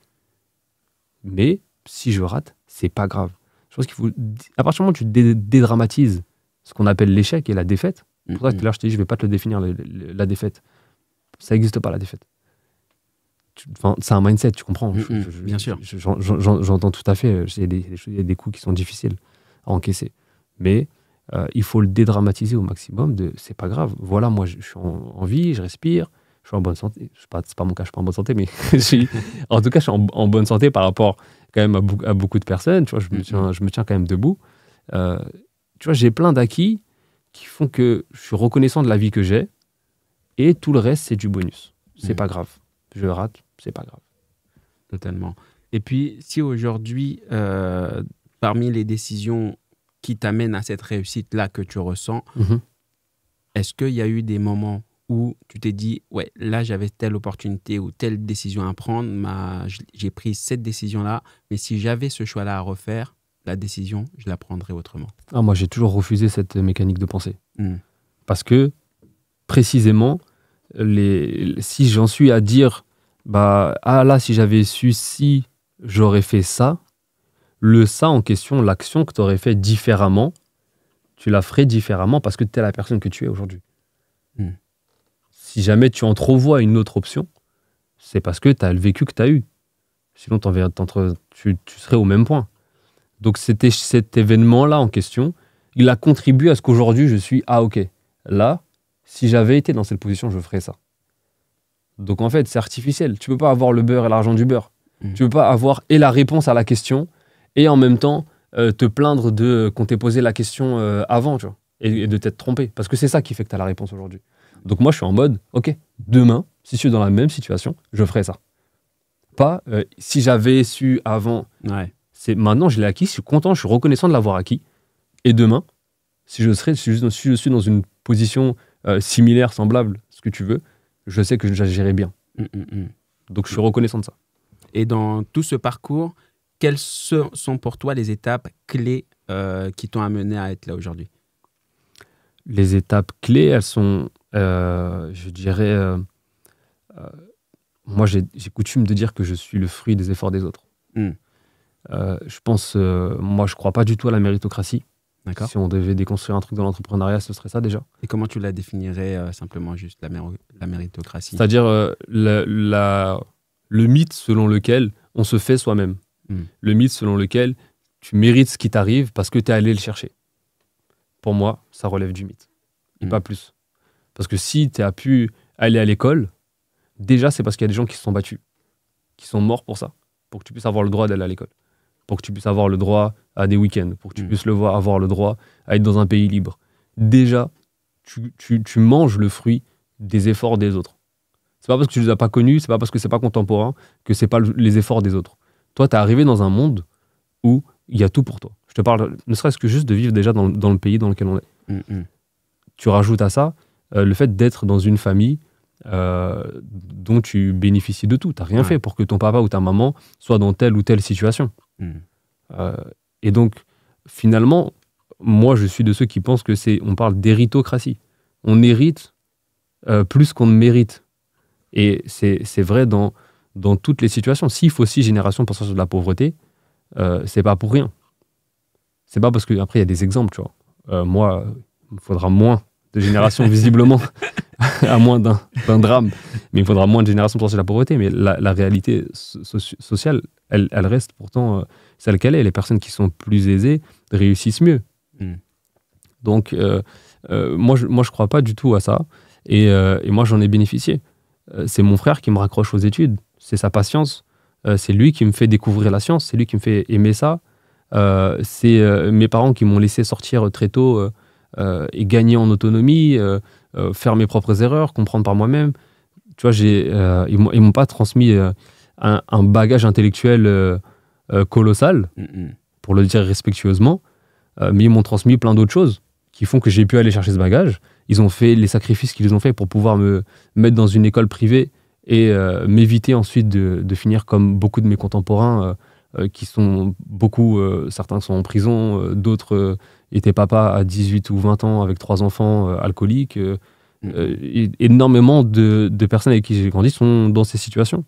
Mais si je rate, c'est pas grave. Je pense qu'il faut... À partir du moment où tu dédramatises ce qu'on appelle l'échec et la défaite, pour ça que là, je t'ai dit, je vais pas te le définir, la défaite. Ça n'existe pas, la défaite. Enfin, c'est un mindset, tu comprends. Bien sûr. J'entends tout à fait. Il y a des coups qui sont difficiles à encaisser. Mais il faut le dédramatiser au maximum. C'est pas grave. Voilà, moi, je suis en vie, je respire, je suis en bonne santé. C'est pas mon cas, je suis pas en bonne santé, mais en tout cas, je suis en bonne santé par rapport quand même à beaucoup de personnes. Tu vois, je me tiens quand même debout. Tu vois, j'ai plein d'acquis qui font que je suis reconnaissant de la vie que j'ai. Et tout le reste, c'est du bonus. C'est pas grave. Je rate, c'est pas grave. Totalement. Et puis, si aujourd'hui, parmi les décisions qui t'amènent à cette réussite-là que tu ressens, est-ce qu'il y a eu des moments où tu t'es dit, ouais, là, j'avais telle opportunité ou telle décision à prendre, j'ai pris cette décision-là, mais si j'avais ce choix-là à refaire, la décision, je la prendrais autrement? Moi, j'ai toujours refusé cette mécanique de pensée. Parce que, précisément, si j'en suis à dire là, si j'avais su si j'aurais fait ça, le ça en question, l'action que tu aurais fait différemment, tu la ferais différemment parce que tu es la personne que tu es aujourd'hui. Si jamais tu entrevois une autre option, c'est parce que tu as le vécu que tu as eu. Sinon, tu serais au même point. Donc, c'était cet événement-là en question, il a contribué à ce qu'aujourd'hui, je suis ok, là, si j'avais été dans cette position, je ferais ça. Donc en fait, c'est artificiel. Tu peux pas avoir le beurre et l'argent du beurre. Tu peux pas avoir et la réponse à la question et en même temps te plaindre qu'on t'ait posé la question avant, tu vois, et de t'être trompé. Parce que c'est ça qui fait que tu as la réponse aujourd'hui. Donc moi, je suis en mode, ok, demain, si je suis dans la même situation, je ferai ça. Pas si j'avais su avant. Ouais. C'est maintenant, je l'ai acquis, je suis content, je suis reconnaissant de l'avoir acquis. Et demain, si je suis dans une position similaire, semblable, ce que tu veux, je sais que j'agirai bien. Donc, je suis reconnaissant de ça. Et dans tout ce parcours, quelles sont pour toi les étapes clés qui t'ont amené à être là aujourd'hui? Les étapes clés, elles sont, je dirais... moi, j'ai coutume de dire que je suis le fruit des efforts des autres. Je pense... moi, je ne crois pas du tout à la méritocratie. D'accord. Si on devait déconstruire un truc dans l'entrepreneuriat, ce serait ça déjà. Et comment tu la définirais simplement juste la méritocratie? C'est-à-dire le mythe selon lequel on se fait soi-même. Le mythe selon lequel tu mérites ce qui t'arrive parce que tu es allé le chercher. Pour moi, ça relève du mythe. Et pas plus. Parce que si tu as pu aller à l'école, déjà, c'est parce qu'il y a des gens qui se sont battus, qui sont morts pour ça, pour que tu puisses avoir le droit d'aller à l'école, pour que tu puisses avoir le droit à des week-ends, pour que tu puisses avoir le droit à être dans un pays libre. Déjà, tu manges le fruit des efforts des autres. C'est pas parce que tu les as pas connus, c'est pas parce que c'est pas contemporain que c'est pas les efforts des autres. Toi, tu es arrivé dans un monde où il y a tout pour toi. Je te parle, ne serait-ce que juste de vivre déjà dans le pays dans lequel on est. Tu rajoutes à ça le fait d'être dans une famille dont tu bénéficies de tout. Tu n'as rien fait pour que ton papa ou ta maman soit dans telle ou telle situation. Et donc, finalement, moi, je suis de ceux qui pensent que on parle d'héritocratie. On hérite plus qu'on ne mérite. Et c'est vrai dans toutes les situations. S'il faut 6 générations pour sortir de la pauvreté, c'est pas pour rien. C'est pas parce que, après, il y a des exemples, tu vois. Moi, il me faudra moins de générations, visiblement, à moins d'un drame. Mais il faudra moins de générations pour sortir de la pauvreté. Mais la réalité sociale, elle reste pourtant celle qu'elle est. Les personnes qui sont plus aisées réussissent mieux. Donc, Moi, je crois pas du tout à ça. Et moi, j'en ai bénéficié. C'est mon frère qui me raccroche aux études. C'est sa patience. C'est lui qui me fait découvrir la science. C'est lui qui me fait aimer ça. C'est mes parents qui m'ont laissé sortir très tôt et gagner en autonomie, faire mes propres erreurs, comprendre par moi-même. Tu vois, ils m'ont pas transmis un bagage intellectuel colossal, pour le dire respectueusement, mais ils m'ont transmis plein d'autres choses qui font que j'ai pu aller chercher ce bagage. Ils ont fait les sacrifices qu'ils ont fait pour pouvoir me mettre dans une école privée et m'éviter ensuite de finir comme beaucoup de mes contemporains qui sont beaucoup, certains sont en prison, d'autres étaient papas à 18 ou 20 ans avec 3 enfants alcooliques. Énormément de personnes avec qui j'ai grandi sont dans ces situations.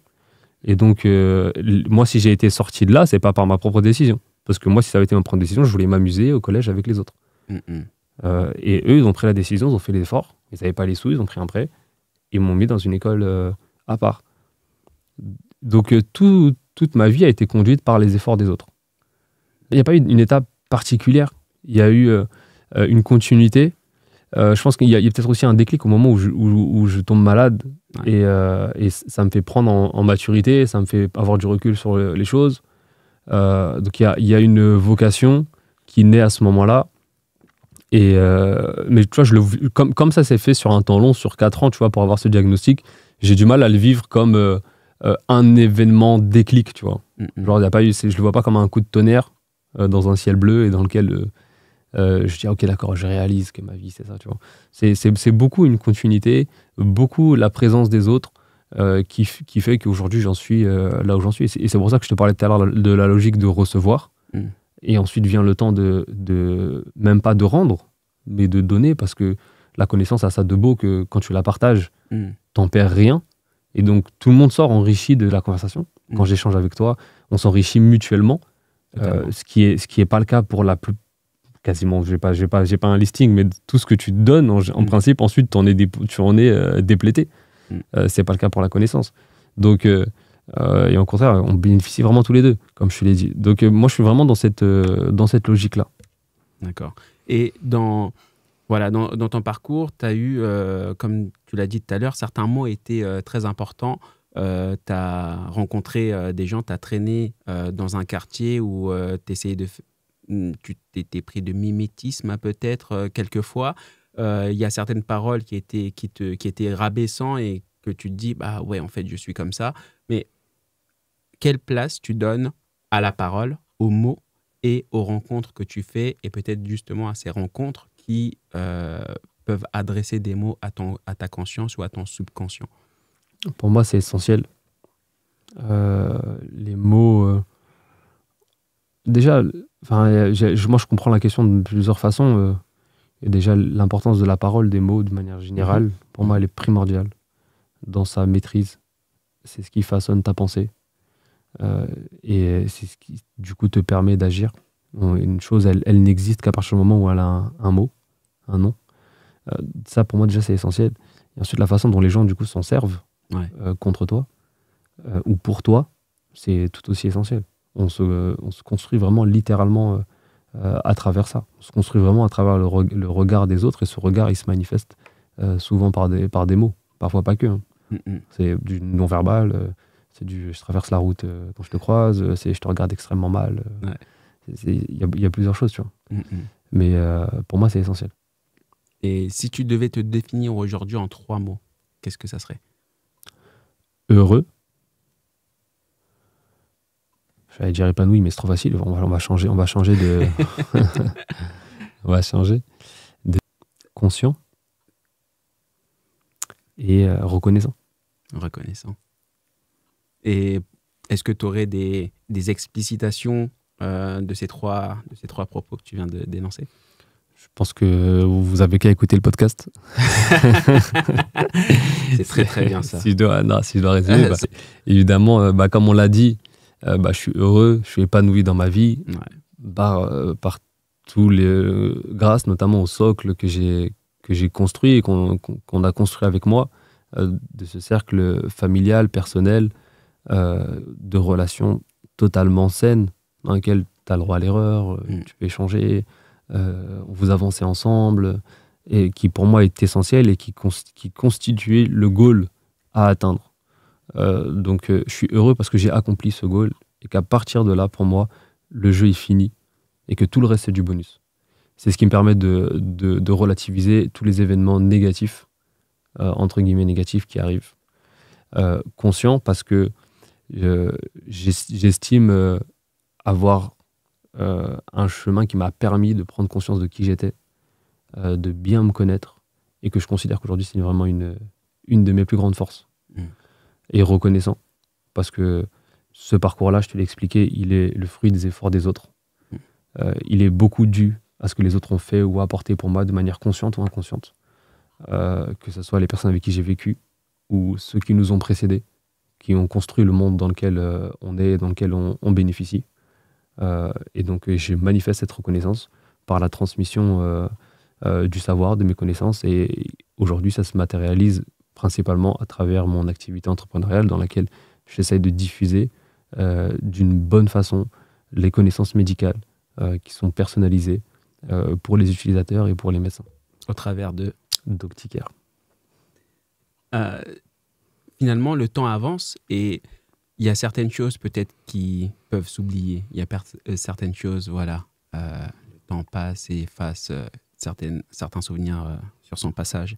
Et donc, moi, si j'ai été sorti de là, c'est pas par ma propre décision. Parce que moi, si ça avait été ma propre décision, je voulais m'amuser au collège avec les autres. Et eux, ils ont pris la décision, ils ont fait l'effort. Ils n'avaient pas les sous, ils ont pris un prêt. Ils m'ont mis dans une école à part. Donc, toute ma vie a été conduite par les efforts des autres. Il n'y a pas eu une étape particulière. Il y a eu une continuité. Je pense qu'il y a peut-être aussi un déclic au moment où je tombe malade. Et ça me fait prendre en maturité, ça me fait avoir du recul sur les choses. Donc il y a une vocation qui naît à ce moment-là. Mais tu vois, comme ça s'est fait sur un temps long, sur 4 ans, tu vois, pour avoir ce diagnostic, j'ai du mal à le vivre comme un événement déclic, tu vois. Genre, je le vois pas comme un coup de tonnerre dans un ciel bleu et dans lequel je dis ok, d'accord, je réalise que ma vie c'est ça, tu vois. C'est beaucoup une continuité, beaucoup la présence des autres qui fait qu'aujourd'hui j'en suis là où j'en suis. Et c'est pour ça que je te parlais tout à l'heure de la logique de recevoir. Et ensuite vient le temps de même pas de rendre, mais de donner, parce que la connaissance a ça de beau que quand tu la partages, t'en perds rien. Et donc tout le monde sort enrichi de la conversation. Quand j'échange avec toi, on s'enrichit mutuellement, ce qui est pas le cas pour la plus quasiment. J'ai pas un listing, mais tout ce que tu donnes en principe, ensuite tu en es déplété. C'est pas le cas pour la connaissance. Donc et au contraire, on bénéficie vraiment tous les deux, comme je te l'ai dit. Donc moi, je suis vraiment dans cette logique-là. D'accord. Et dans ton parcours, tu as eu, comme tu l'as dit tout à l'heure, certains mots étaient très importants. Tu as rencontré des gens, tu as traîné dans un quartier où tu t'étais pris de mimétisme peut-être quelquefois. Il y a certaines paroles qui étaient rabaissantes et que tu te dis, bah ouais, en fait, je suis comme ça. Mais quelle place tu donnes à la parole, aux mots et aux rencontres que tu fais, et peut-être justement à ces rencontres qui peuvent adresser des mots à ta conscience ou à ton subconscient? Pour moi, c'est essentiel. Les mots... déjà, moi, je comprends la question de plusieurs façons. Et déjà, l'importance de la parole, des mots, de manière générale, pour moi, elle est primordiale dans sa maîtrise. C'est ce qui façonne ta pensée. Et c'est ce qui, du coup, te permet d'agir. Une chose, elle n'existe qu'à partir du moment où elle a un mot, un nom. Ça, pour moi, déjà, c'est essentiel. Et ensuite, la façon dont les gens, du coup, s'en servent contre toi ou pour toi, c'est tout aussi essentiel. On se construit vraiment littéralement à travers ça. On se construit vraiment à travers le regard des autres, et ce regard, il se manifeste souvent par des mots. Parfois pas que. Hein. C'est du non-verbal, c'est du je traverse la route quand je te croise, c'est je te regarde extrêmement mal. Il y a plusieurs choses, tu vois. Mais pour moi, c'est essentiel. Et si tu devais te définir aujourd'hui en 3 mots, qu'est-ce que ça serait? Heureux. J'allais dire épanoui, mais c'est trop facile. On va changer de... on va changer de conscient et reconnaissant. Reconnaissant. Et est-ce que tu aurais des explicitations de ces trois propos que tu viens de dénoncer? Je pense que vous avez qu'à écouter le podcast. C'est très très bien ça. Si je dois résumer, évidemment, comme on l'a dit, je suis heureux, je suis épanoui dans ma vie, par tous grâce notamment au socle que j'ai construit et qu'on a construit avec moi, de ce cercle familial, personnel, de relations totalement saines, dans lesquelles tu as le droit à l'erreur, tu peux échanger, vous avancez ensemble, et qui pour moi est essentiel et qui constituait le goal à atteindre. Donc je suis heureux parce que j'ai accompli ce goal et qu'à partir de là, pour moi, le jeu est fini et que tout le reste c'est du bonus. C'est ce qui me permet de relativiser tous les événements négatifs, entre guillemets négatifs, qui arrivent. Conscient parce que j'estime avoir un chemin qui m'a permis de prendre conscience de qui j'étais, de bien me connaître, et que je considère qu'aujourd'hui c'est vraiment une de mes plus grandes forces. Et reconnaissant, parce que ce parcours-là, je te l'ai expliqué, il est le fruit des efforts des autres. Il est beaucoup dû à ce que les autres ont fait ou apporté pour moi de manière consciente ou inconsciente. Que ce soit les personnes avec qui j'ai vécu ou ceux qui nous ont précédés, qui ont construit le monde dans lequel on est, dans lequel on bénéficie. Et donc, je manifeste cette reconnaissance par la transmission du savoir, de mes connaissances. Et aujourd'hui, ça se matérialise principalement à travers mon activité entrepreneuriale dans laquelle j'essaye de diffuser d'une bonne façon les connaissances médicales qui sont personnalisées pour les utilisateurs et pour les médecins. Au travers de Docticare. Finalement, le temps avance et il y a certaines choses peut-être qui peuvent s'oublier. Il y a certaines choses, voilà, le temps passe et efface certains souvenirs sur son passage.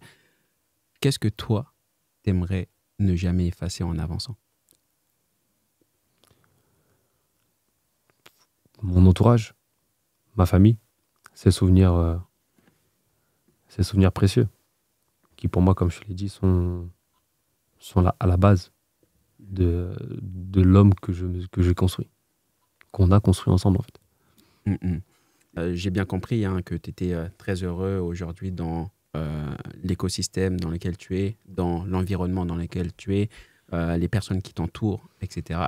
Qu'est-ce que toi, t'aimerais ne jamais effacer en avançant? Mon entourage, ma famille, ces souvenirs précieux, qui pour moi, comme je l'ai dit, sont là à la base de l'homme que j'ai construit, qu'on a construit ensemble en fait. J'ai bien compris que tu étais très heureux aujourd'hui dans l'écosystème dans lequel tu es, dans l'environnement dans lequel tu es, les personnes qui t'entourent, etc.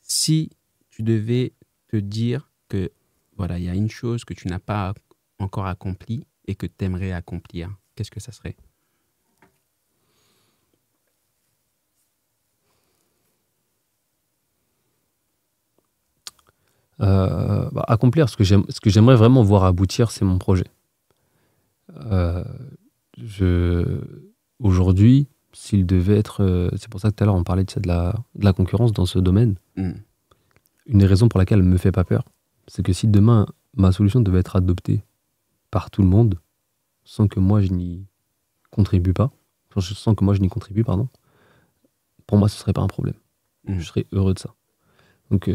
Si tu devais te dire que voilà, il y a une chose que tu n'as pas encore accomplie et que tu aimerais accomplir, qu'est-ce que ça serait? Accomplir ce que j'aimerais vraiment voir aboutir, c'est mon projet. Aujourd'hui, s'il devait être... c'est pour ça que tout à l'heure, on parlait de la concurrence dans ce domaine. Une des raisons pour laquelle elle ne me fait pas peur, c'est que si demain, ma solution devait être adoptée par tout le monde, sans que moi, je n'y contribue, pardon, pour moi, ce ne serait pas un problème. Je serais heureux de ça. Donc,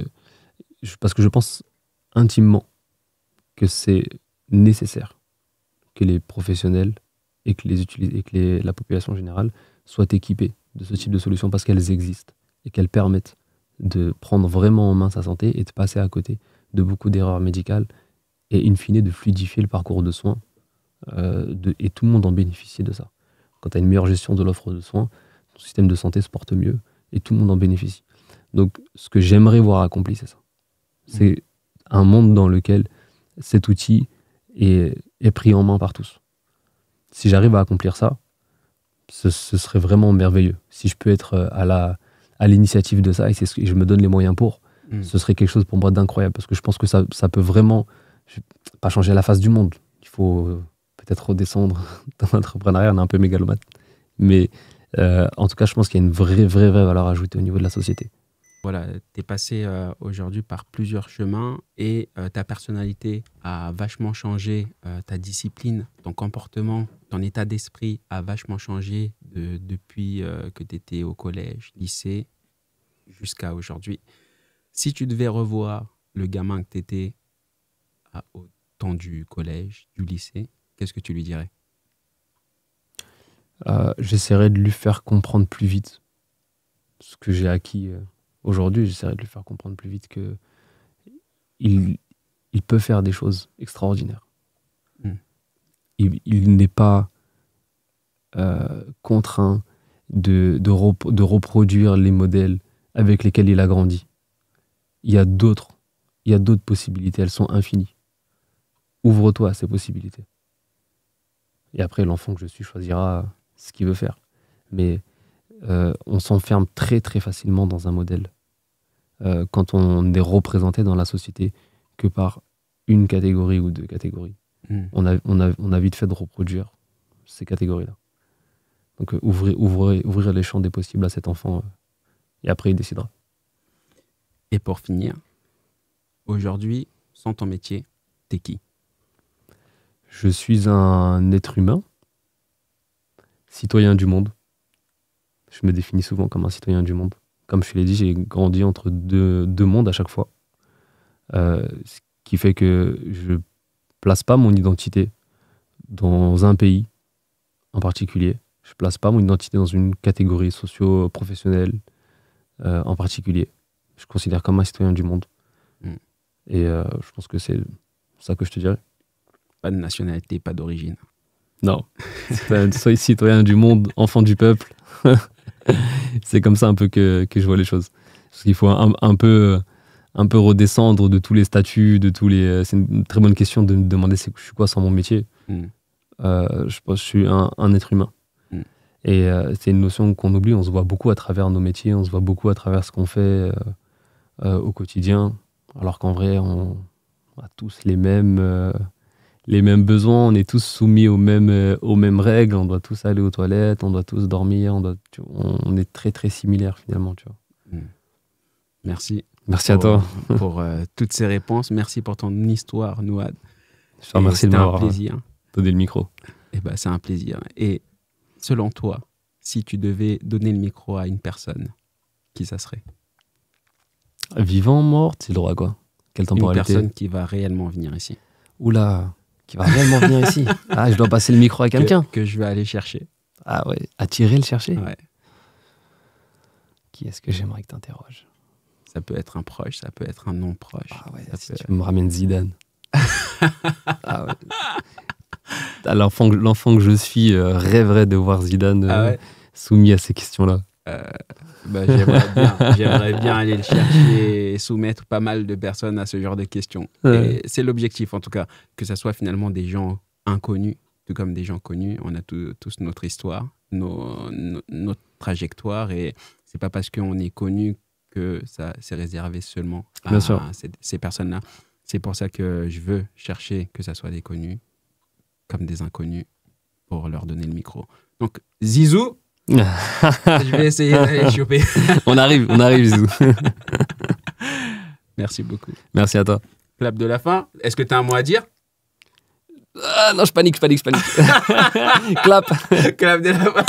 parce que je pense intimement que c'est nécessaire que les professionnels et que la population générale soient équipés de ce type de solutions parce qu'elles existent et qu'elles permettent de prendre vraiment en main sa santé et de passer à côté de beaucoup d'erreurs médicales et in fine de fluidifier le parcours de soins et tout le monde en bénéficie de ça. Quand tu as une meilleure gestion de l'offre de soins, ton système de santé se porte mieux et tout le monde en bénéficie. Donc ce que j'aimerais voir accompli, c'est ça. C'est un monde dans lequel cet outil est pris en main par tous. Si j'arrive à accomplir ça, ce serait vraiment merveilleux. Si je peux être à l'initiative de ça et je me donne les moyens pour, ce serait quelque chose pour moi d'incroyable parce que je pense que ça peut vraiment pas changer la face du monde. Il faut peut-être redescendre dans l'entrepreneuriat, on est un peu mégalomane. Mais en tout cas, je pense qu'il y a une vraie valeur ajoutée au niveau de la société. Voilà, tu es passé aujourd'hui par plusieurs chemins et ta personnalité a vachement changé, ta discipline, ton comportement, ton état d'esprit a vachement changé depuis que tu étais au collège, lycée, jusqu'à aujourd'hui. Si tu devais revoir le gamin que tu étais au temps du collège, du lycée, qu'est-ce que tu lui dirais? J'essaierais de lui faire comprendre plus vite ce que j'ai acquis aujourd'hui. J'essaierais de lui faire comprendre plus vite que il peut faire des choses extraordinaires. Il n'est pas contraint de reproduire les modèles avec lesquels il a grandi. Il y a d'autres possibilités, elles sont infinies. Ouvre-toi à ces possibilités. Et après, l'enfant que je suis choisira ce qu'il veut faire. Mais on s'enferme très très facilement dans un modèle quand on est représenté dans la société que par une catégorie ou deux catégories. on a vite fait de reproduire ces catégories-là. Donc ouvrir les champs des possibles à cet enfant et après il décidera. Et pour finir, aujourd'hui, sans ton métier, t'es qui? Je suis un être humain, citoyen du monde. Je me définis souvent comme un citoyen du monde. Comme je te l'ai dit, j'ai grandi entre deux mondes à chaque fois. Ce qui fait que je place pas mon identité dans un pays en particulier. Je place pas mon identité dans une catégorie socio-professionnelle en particulier. Je considère comme un citoyen du monde. Et je pense que c'est ça que je te dirais. Pas de nationalité, pas d'origine. Non. Sois citoyen du monde, enfant du peuple. C'est comme ça un peu que je vois les choses. Parce qu'il faut un peu redescendre de tous les statuts, de tous les. C'est une très bonne question de me demander je suis quoi sans mon métier. Je pense que je suis un être humain. Et c'est une notion qu'on oublie. On se voit beaucoup à travers nos métiers, on se voit beaucoup à travers ce qu'on fait au quotidien. Alors qu'en vrai, on a tous les mêmes besoins, on est tous soumis aux mêmes règles, on doit tous aller aux toilettes, on doit tous dormir, on est très très similaires finalement. Tu vois. Merci. Merci à toi. Pour toutes ces réponses. Merci pour ton histoire, Nouad. Je te remercie de m'avoir donné le micro. Et ben, c'est un plaisir. Et selon toi, si tu devais donner le micro à une personne, qui ça serait? Vivant, mort, c'est le droit à quoi? Quelle temporalité? Une personne qui va réellement venir ici. Oula, qui va réellement venir ici? Ah, je dois passer le micro à quelqu'un? Que je vais aller chercher. Ah ouais, attirer, le chercher? Ouais. Qui est-ce que j'aimerais que tu interroges? Ça peut être un proche, ça peut être un non proche. Ah ouais, si tu me ramènes Zidane. Ah ouais. L'enfant que je suis rêverait de voir Zidane soumis à ces questions-là. J'aimerais bien aller le chercher et soumettre pas mal de personnes à ce genre de questions. Et c'est l'objectif, en tout cas, que ce soit finalement des gens inconnus, tout comme des gens connus. On a tous notre histoire, notre trajectoire, et c'est pas parce qu'on est connu que ça c'est réservé seulement à ces personnes-là. C'est pour ça que je veux chercher que ça soit des connus comme des inconnus pour leur donner le micro. Donc, Zizou, je vais essayer d'aller choper. On arrive, Zizou. Merci beaucoup. Merci à toi. Clap de la fin. Est-ce que tu as un mot à dire? Ah non, je panique. Clap. Clap de la fin.